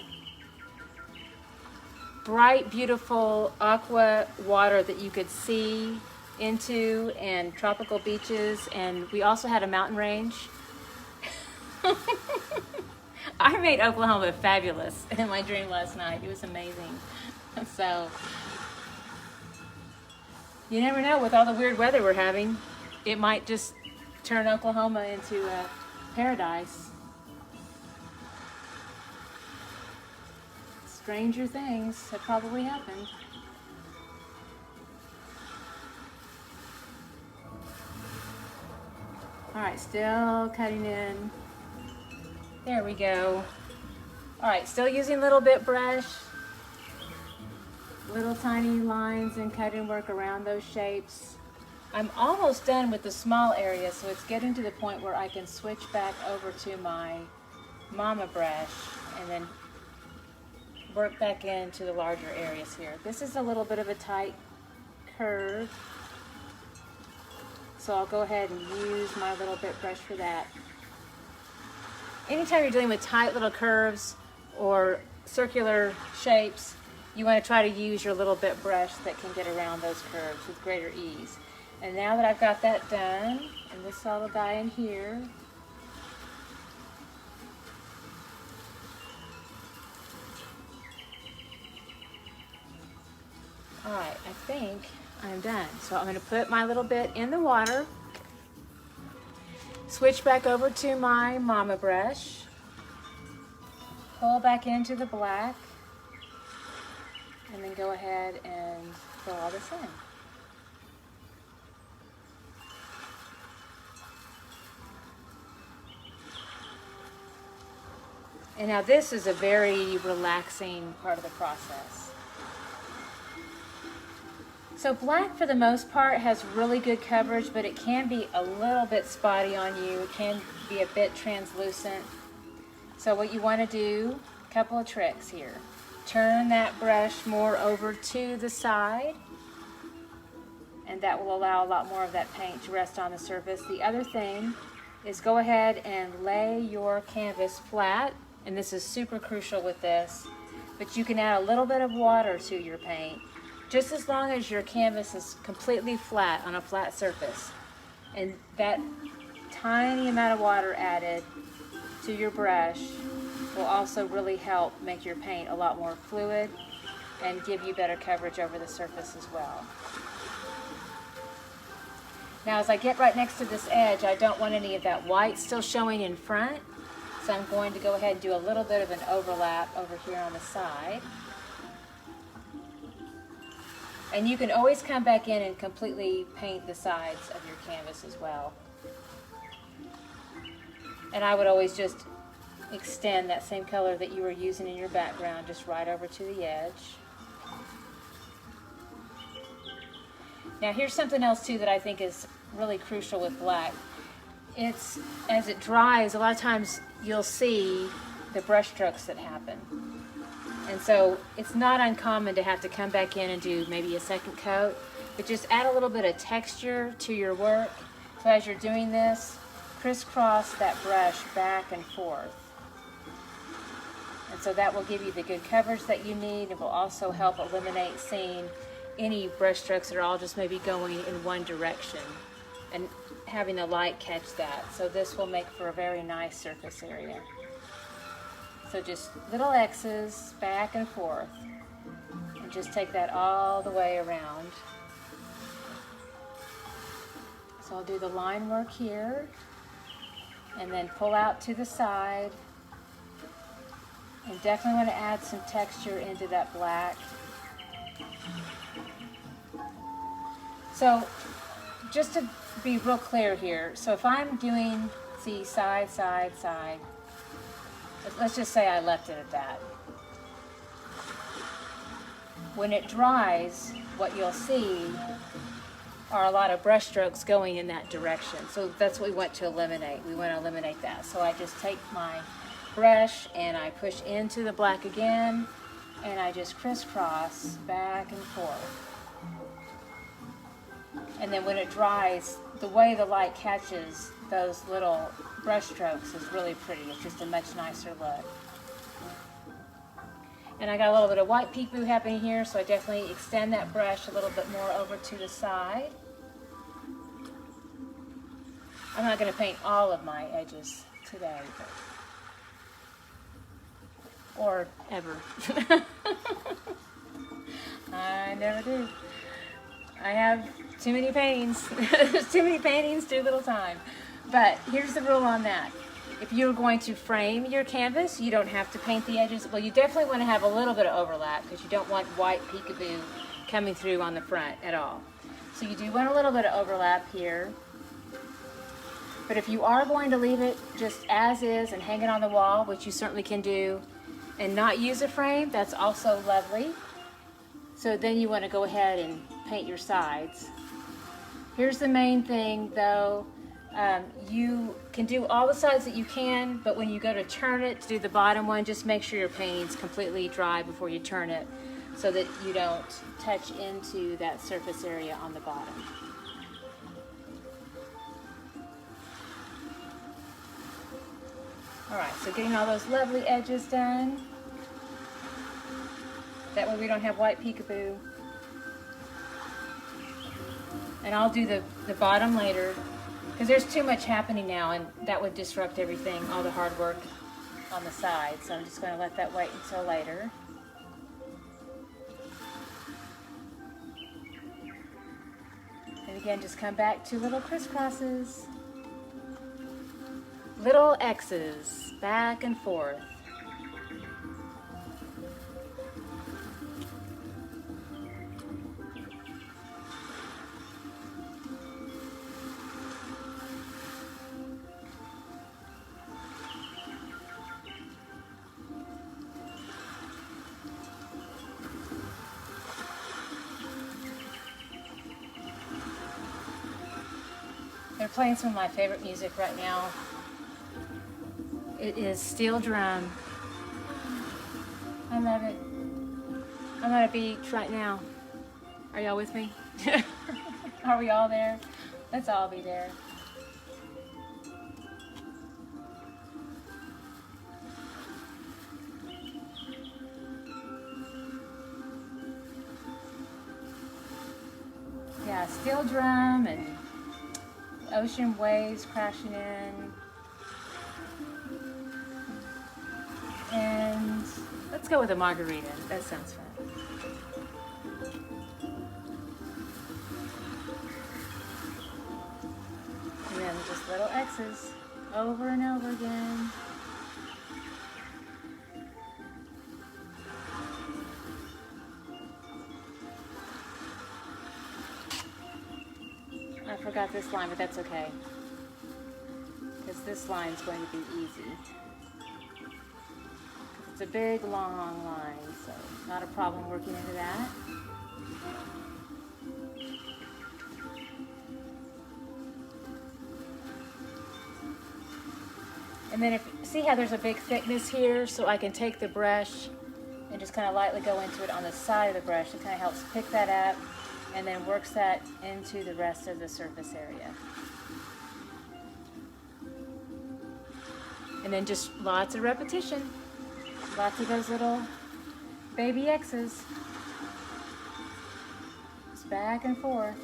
bright, beautiful aqua water that you could see into, and tropical beaches, and we also had a mountain range. I made Oklahoma fabulous in my dream last night. It was amazing. So, you never know, with all the weird weather we're having, it might just turn Oklahoma into a paradise. Stranger things have probably happened. All right, still cutting in. There we go. All right, still using little bit brush. Little tiny lines and cutting work around those shapes. I'm almost done with the small area, so it's getting to the point where I can switch back over to my mama brush and then work back into the larger areas here. This is a little bit of a tight curve, so I'll go ahead and use my little bit brush for that. Anytime you're dealing with tight little curves or circular shapes, you want to try to use your little bit brush that can get around those curves with greater ease. And now that I've got that done, and this little guy in here, all right, I think I'm done. So I'm going to put my little bit in the water, switch back over to my mama brush, pull back into the black, and then go ahead and fill all this in. And now this is a very relaxing part of the process. So black, for the most part, has really good coverage, but it can be a little bit spotty on you. It can be a bit translucent. So what you want to do, a couple of tricks here. Turn that brush more over to the side, and that will allow a lot more of that paint to rest on the surface. The other thing is go ahead and lay your canvas flat, and this is super crucial with this, but you can add a little bit of water to your paint, just as long as your canvas is completely flat on a flat surface. And that tiny amount of water added to your brush will also really help make your paint a lot more fluid and give you better coverage over the surface as well. Now as I get right next to this edge, I don't want any of that white still showing in front, so I'm going to go ahead and do a little bit of an overlap over here on the side. And you can always come back in and completely paint the sides of your canvas as well. And I would always just extend that same color that you were using in your background just right over to the edge. Now here's something else too that I think is really crucial with black. It's, as it dries, a lot of times you'll see the brush strokes that happen. And so it's not uncommon to have to come back in and do maybe a second coat, but just add a little bit of texture to your work. So as you're doing this, crisscross that brush back and forth. And so that will give you the good coverage that you need. It will also help eliminate seeing any brush strokes that are all just maybe going in one direction and having the light catch that. So this will make for a very nice surface area. So just little X's back and forth. And just take that all the way around. So I'll do the line work here. And then pull out to the side. And definitely want to add some texture into that black. So just to be real clear here, so if I'm doing, see, side, side, side, let's just say I left it at that. When it dries, what you'll see are a lot of brush strokes going in that direction. So that's what we want to eliminate. We want to eliminate that. So I just take my brush and I push into the black again, and I just crisscross back and forth. And then when it dries, the way the light catches those little brush strokes is really pretty. It's just a much nicer look. And I got a little bit of white peekaboo happening here, so I definitely extend that brush a little bit more over to the side. I'm not going to paint all of my edges today, or ever. I never do. I have too many paintings. Too many paintings, too little time. But here's the rule on that. If you're going to frame your canvas, you don't have to paint the edges. Well, you definitely want to have a little bit of overlap because you don't want white peekaboo coming through on the front at all. So you do want a little bit of overlap here. But if you are going to leave it just as is and hang it on the wall, which you certainly can do, and not use a frame, that's also lovely. So then you want to go ahead and paint your sides. Here's the main thing though. You can do all the sides that you can, but when you go to turn it to do the bottom one, just make sure your painting's completely dry before you turn it so that you don't touch into that surface area on the bottom. Alright, so getting all those lovely edges done. That way we don't have white peekaboo. And I'll do the bottom later because there's too much happening now and that would disrupt everything, all the hard work on the side. So I'm just going to let that wait until later. And again, just come back to little crisscrosses. Little X's back and forth. They're playing some of my favorite music right now. It is Steel Drum. I love it. I'm at a beach right now. Are y'all with me? Are we all there? Let's all be there. Yeah, steel drum and ocean waves crashing in. And let's go with a margarita. That sounds fun. And then just little X's over and over again. I forgot this line, but that's okay. Because this line's going to be easy. It's a big, long line, so not a problem working into that. And then see how there's a big thickness here, so I can take the brush and just kind of lightly go into it on the side of the brush. It kind of helps pick that up and then works that into the rest of the surface area. And then just lots of repetition. Lots of those little baby X's. Just back and forth.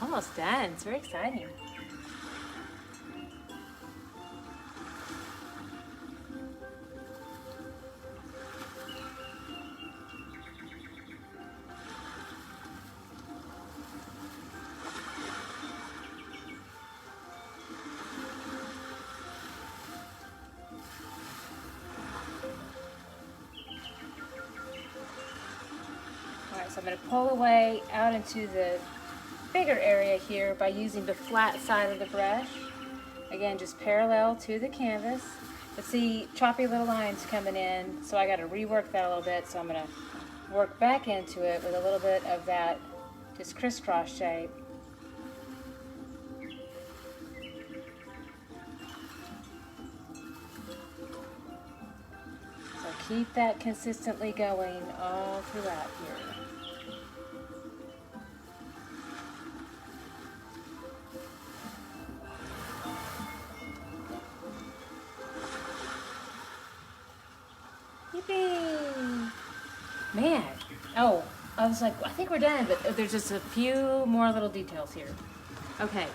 almost done. It's very exciting. So I'm going to pull away out into the bigger area here by using the flat side of the brush. Again, just parallel to the canvas. But see, choppy little lines coming in, so I got to rework that a little bit. So I'm going to work back into it with a little bit of that just crisscross shape. So keep that consistently going all throughout here. Yippee! Man, oh, I was like, I think we're done, but there's just a few more little details here. Okay,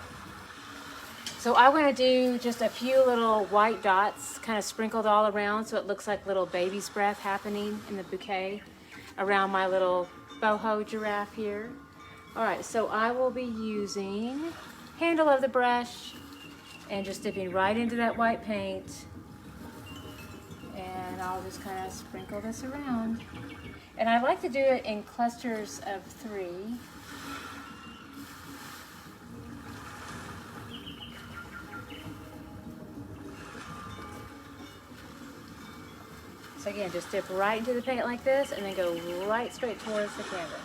so I want to do just a few little white dots kind of sprinkled all around so it looks like little baby's breath happening in the bouquet around my little boho giraffe here. All right, so I will be using handle of the brush and just dipping right into that white paint. And I'll just kind of sprinkle this around. And I like to do it in clusters of 3. So again, just dip right into the paint like this and then go right straight towards the canvas.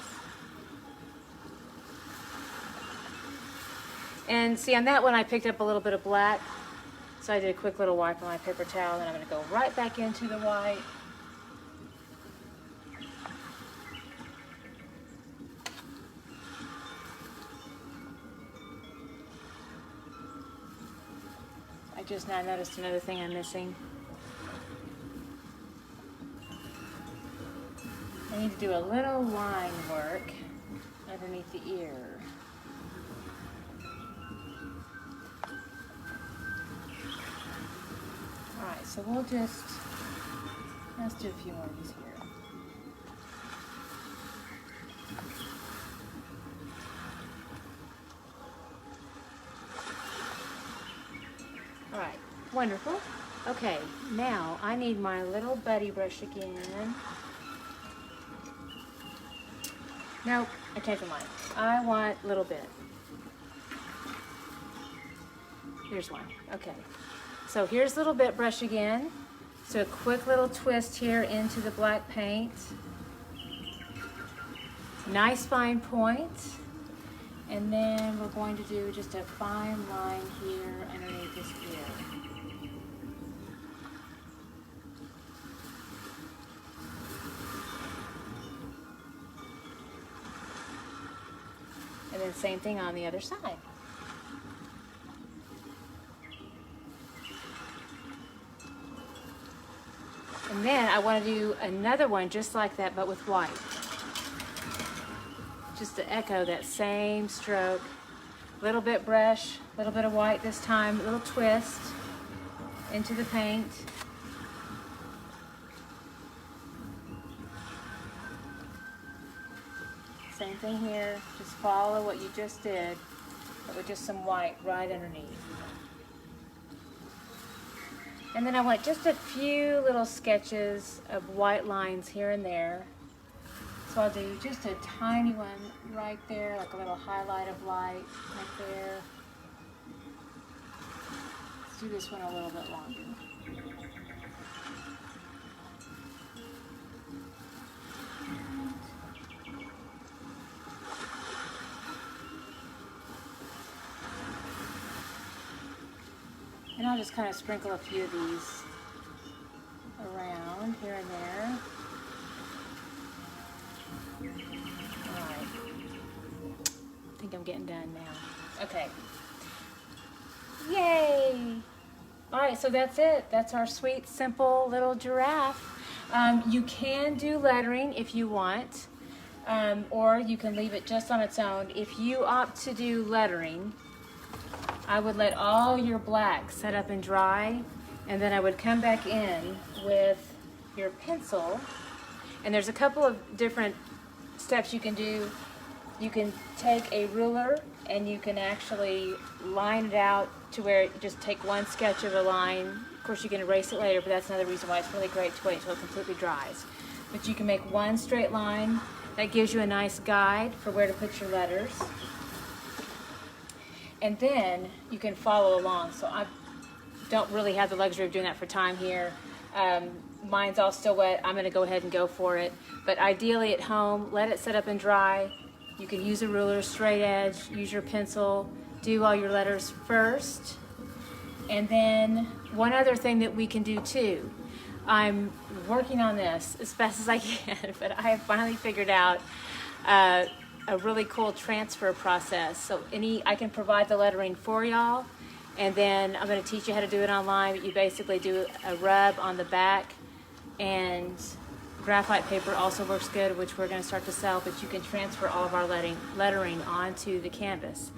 And see, on that one I picked up a little bit of black. So I did a quick little wipe on my paper towel, and I'm going to go right back into the white. I just now noticed another thing I'm missing. I need to do a little line work underneath the ear. Alright, so let's do a few more of these here. Alright, wonderful. Okay, now I need my little buddy brush again. Nope, I changed my mind. I want a little bit. Here's one. Okay. So here's little bit brush again. So a quick little twist here into the black paint. Nice fine point. And then we're going to do just a fine line here underneath this ear. And then same thing on the other side. And then I want to do another one just like that, but with white. Just to echo that same stroke. Little bit brush, little bit of white this time, a little twist into the paint. Same thing here, just follow what you just did, but with just some white right underneath. And then I want just a few little sketches of white lines here and there. So I'll do just a tiny one right there, like a little highlight of light right there. Let's do this one a little bit longer. And I'll just kind of sprinkle a few of these around here and there. Alright. I think I'm getting done now. Okay. Yay! Alright, so that's it. That's our sweet, simple little giraffe. You can do lettering if you want. or you can leave it just on its own. If you opt to do lettering, I would let all your black set up and dry, and then I would come back in with your pencil. And there's a couple of different steps you can do. You can take a ruler and you can actually line it out to where you just take one sketch of a line. Of course, you can erase it later, but that's another reason why it's really great to wait until it completely dries. But you can make one straight line. That gives you a nice guide for where to put your letters. And then you can follow along. So I don't really have the luxury of doing that for time here. Mine's all still wet. I'm going to go ahead and go for it. But ideally at home, let it set up and dry. You can use a ruler, straight edge, use your pencil, do all your letters first. And then one other thing that we can do too, I'm working on this as fast as I can, but I have finally figured out a really cool transfer process. So I can provide the lettering for y'all, and then I'm going to teach you how to do it online. But you basically do a rub on the back, and graphite paper also works good, which we're going to start to sell, but you can transfer all of our lettering onto the canvas.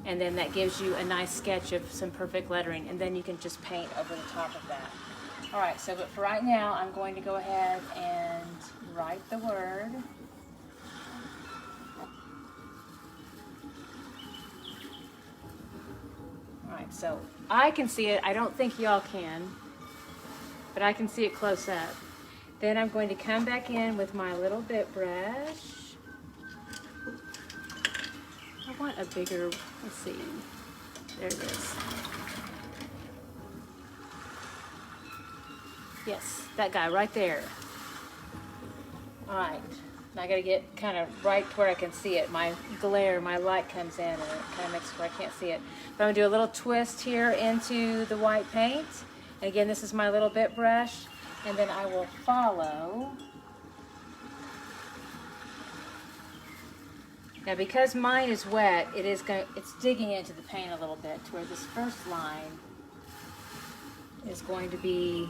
And then that gives you a nice sketch of some perfect lettering, and then you can just paint over the top of that. All right, so but for right now, I'm going to go ahead and write the word. All right, so I can see it. I don't think y'all can, but I can see it close up. Then I'm going to come back in with my little bit brush. I want a bigger, let's see, there it is. Yes, that guy right there. All right, now I gotta get kind of right to where I can see it. My glare, my light comes in and it kind of makes it where I can't see it. But I'm gonna do a little twist here into the white paint. And again, this is my little bit brush. And then I will follow. Now because mine is wet, it's digging into the paint a little bit to where this first line is going to be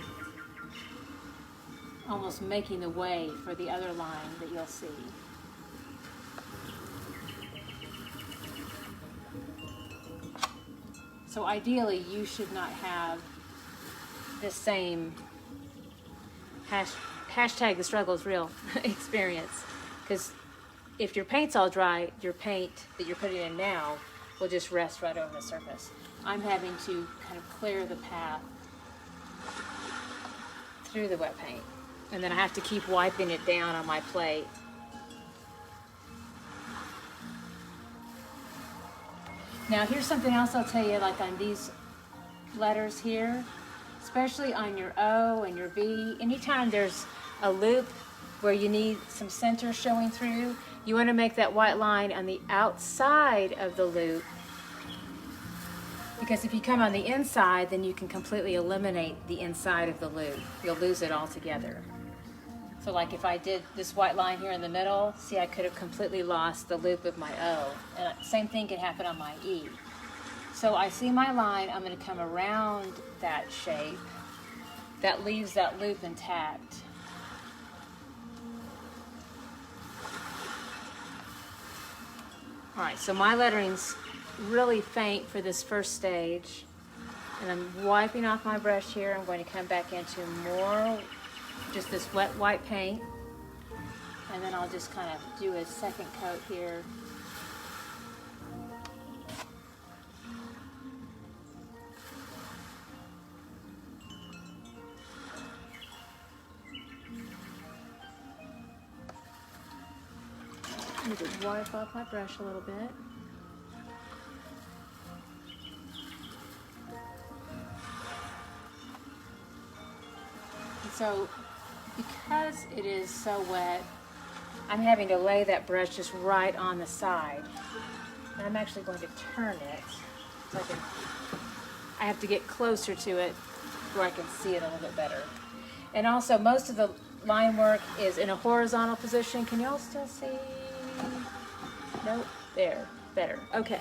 almost making the way for the other line that you'll see. So ideally you should not have the same hashtag the struggle is real experience, because if your paint's all dry, your paint that you're putting in now will just rest right over the surface. I'm having to kind of clear the path through the wet paint, and then I have to keep wiping it down on my plate. Now here's something else I'll tell you, like on these letters here, especially on your O and your V, anytime there's a loop where you need some center showing through, you want to make that white line on the outside of the loop, because if you come on the inside, then you can completely eliminate the inside of the loop. You'll lose it altogether. So like if I did this white line here in the middle, see, I could have completely lost the loop of my O. And same thing can happen on my E. So I see my line, I'm going to come around that shape. That leaves that loop intact. All right, so my lettering's really faint for this first stage. And I'm wiping off my brush here. I'm going to come back into more, just this wet white paint. And then I'll just kind of do a second coat here. I need to wipe off my brush a little bit. And so, because it is so wet, I'm having to lay that brush just right on the side. And I'm actually going to turn it so I have to get closer to it where I can see it a little bit better. And also, most of the line work is in a horizontal position. Can y'all still see? Nope, there, better, okay.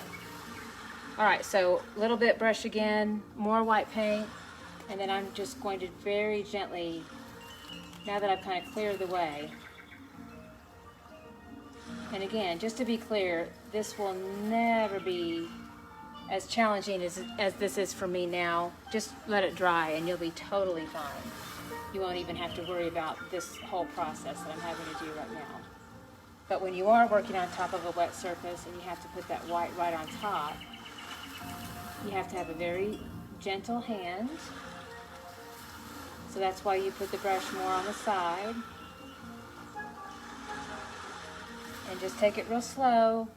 All right, so a little bit brush again, more white paint, and then I'm just going to very gently, now that I've kind of cleared the way, And again, just to be clear, this will never be as challenging as this is for me now. Just let it dry and you'll be totally fine. You won't even have to worry about this whole process that I'm having to do right now. But when you are working on top of a wet surface and you have to put that white right on top, you have to have a very gentle hand. So that's why you put the brush more on the side. And just take it real slow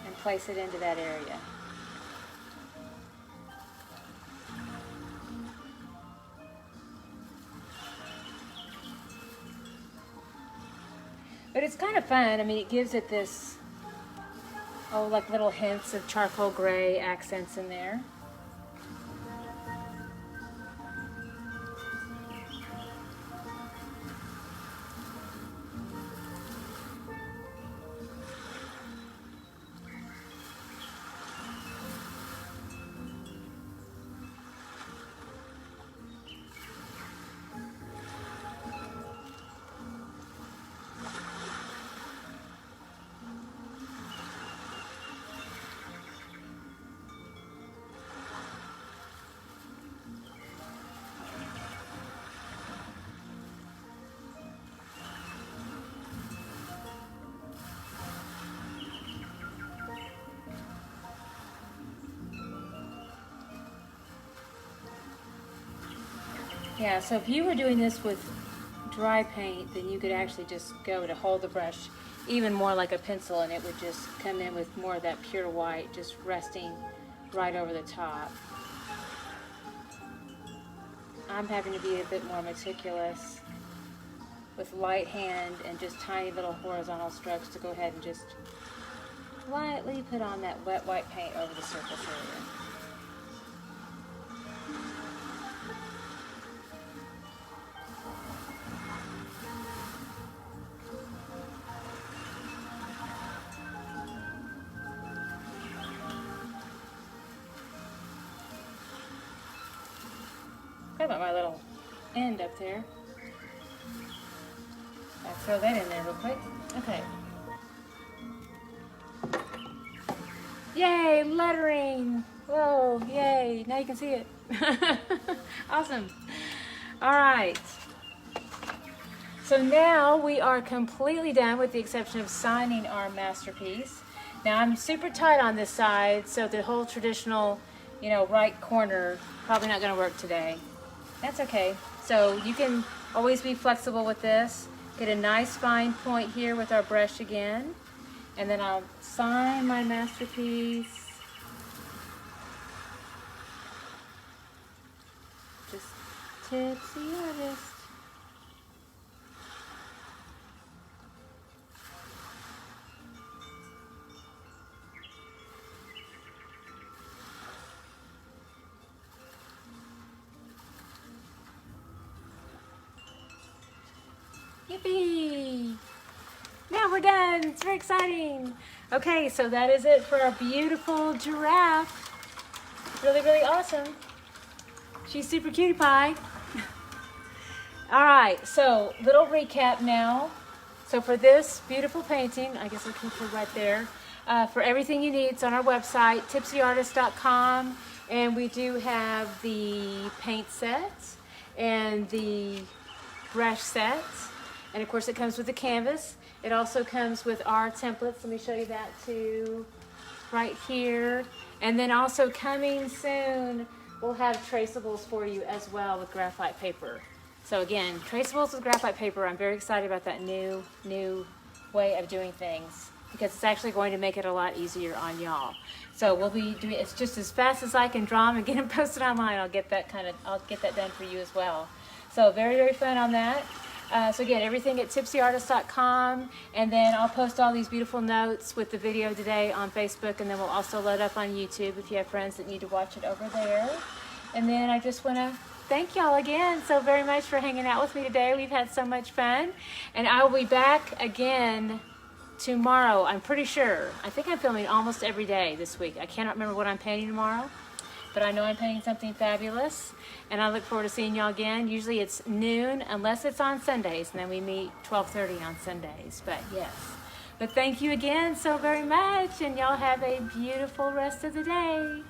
and place it into that area. But it's kind of fun. I mean, it gives it this, oh, like little hints of charcoal gray accents in there. Yeah, so if you were doing this with dry paint, then you could actually just go to hold the brush even more like a pencil and it would just come in with more of that pure white just resting right over the top. I'm having to be a bit more meticulous with light hand and just tiny little horizontal strokes to go ahead and just lightly put on that wet white paint over the surface area. About my little end up there. I'll throw that in there real quick. Okay. Yay, lettering! Whoa, yay, now you can see it. Awesome. All right. So now we are completely done with the exception of signing our masterpiece. Now I'm super tight on this side, so the whole traditional, right corner, probably not gonna work today. That's okay. So you can always be flexible with this. Get a nice fine point here with our brush again. And then I'll sign my masterpiece. Just Tipsy Artist. Yippee! Now we're done. It's very exciting. Okay, so that is it for our beautiful giraffe. Really, really awesome. She's super cutie pie. All right, so little recap now. So for this beautiful painting, I guess I'll keep it right there. For everything you need, it's on our website, tipsyartist.com, and we do have the paint set and the brush set. And of course it comes with the canvas. It also comes with our templates. Let me show you that too, right here. And then also coming soon, we'll have traceables for you as well with graphite paper. So again, traceables with graphite paper. I'm very excited about that new way of doing things because it's actually going to make it a lot easier on y'all. So we'll be doing it's just as fast as I can draw them and get them posted online. I'll get that done for you as well. So very, very fun on that. So again, everything at tipsyartist.com, and then I'll post all these beautiful notes with the video today on Facebook, and then we'll also load up on YouTube if you have friends that need to watch it over there. And then I just want to thank y'all again so very much for hanging out with me today. We've had so much fun, and I will be back again tomorrow, I'm pretty sure. I think I'm filming almost every day this week. I cannot remember what I'm painting tomorrow. but I know I'm painting something fabulous, and I look forward to seeing y'all again. Usually it's noon, unless it's on Sundays, and then we meet 12:30 on Sundays, but yes. But thank you again so very much, and y'all have a beautiful rest of the day.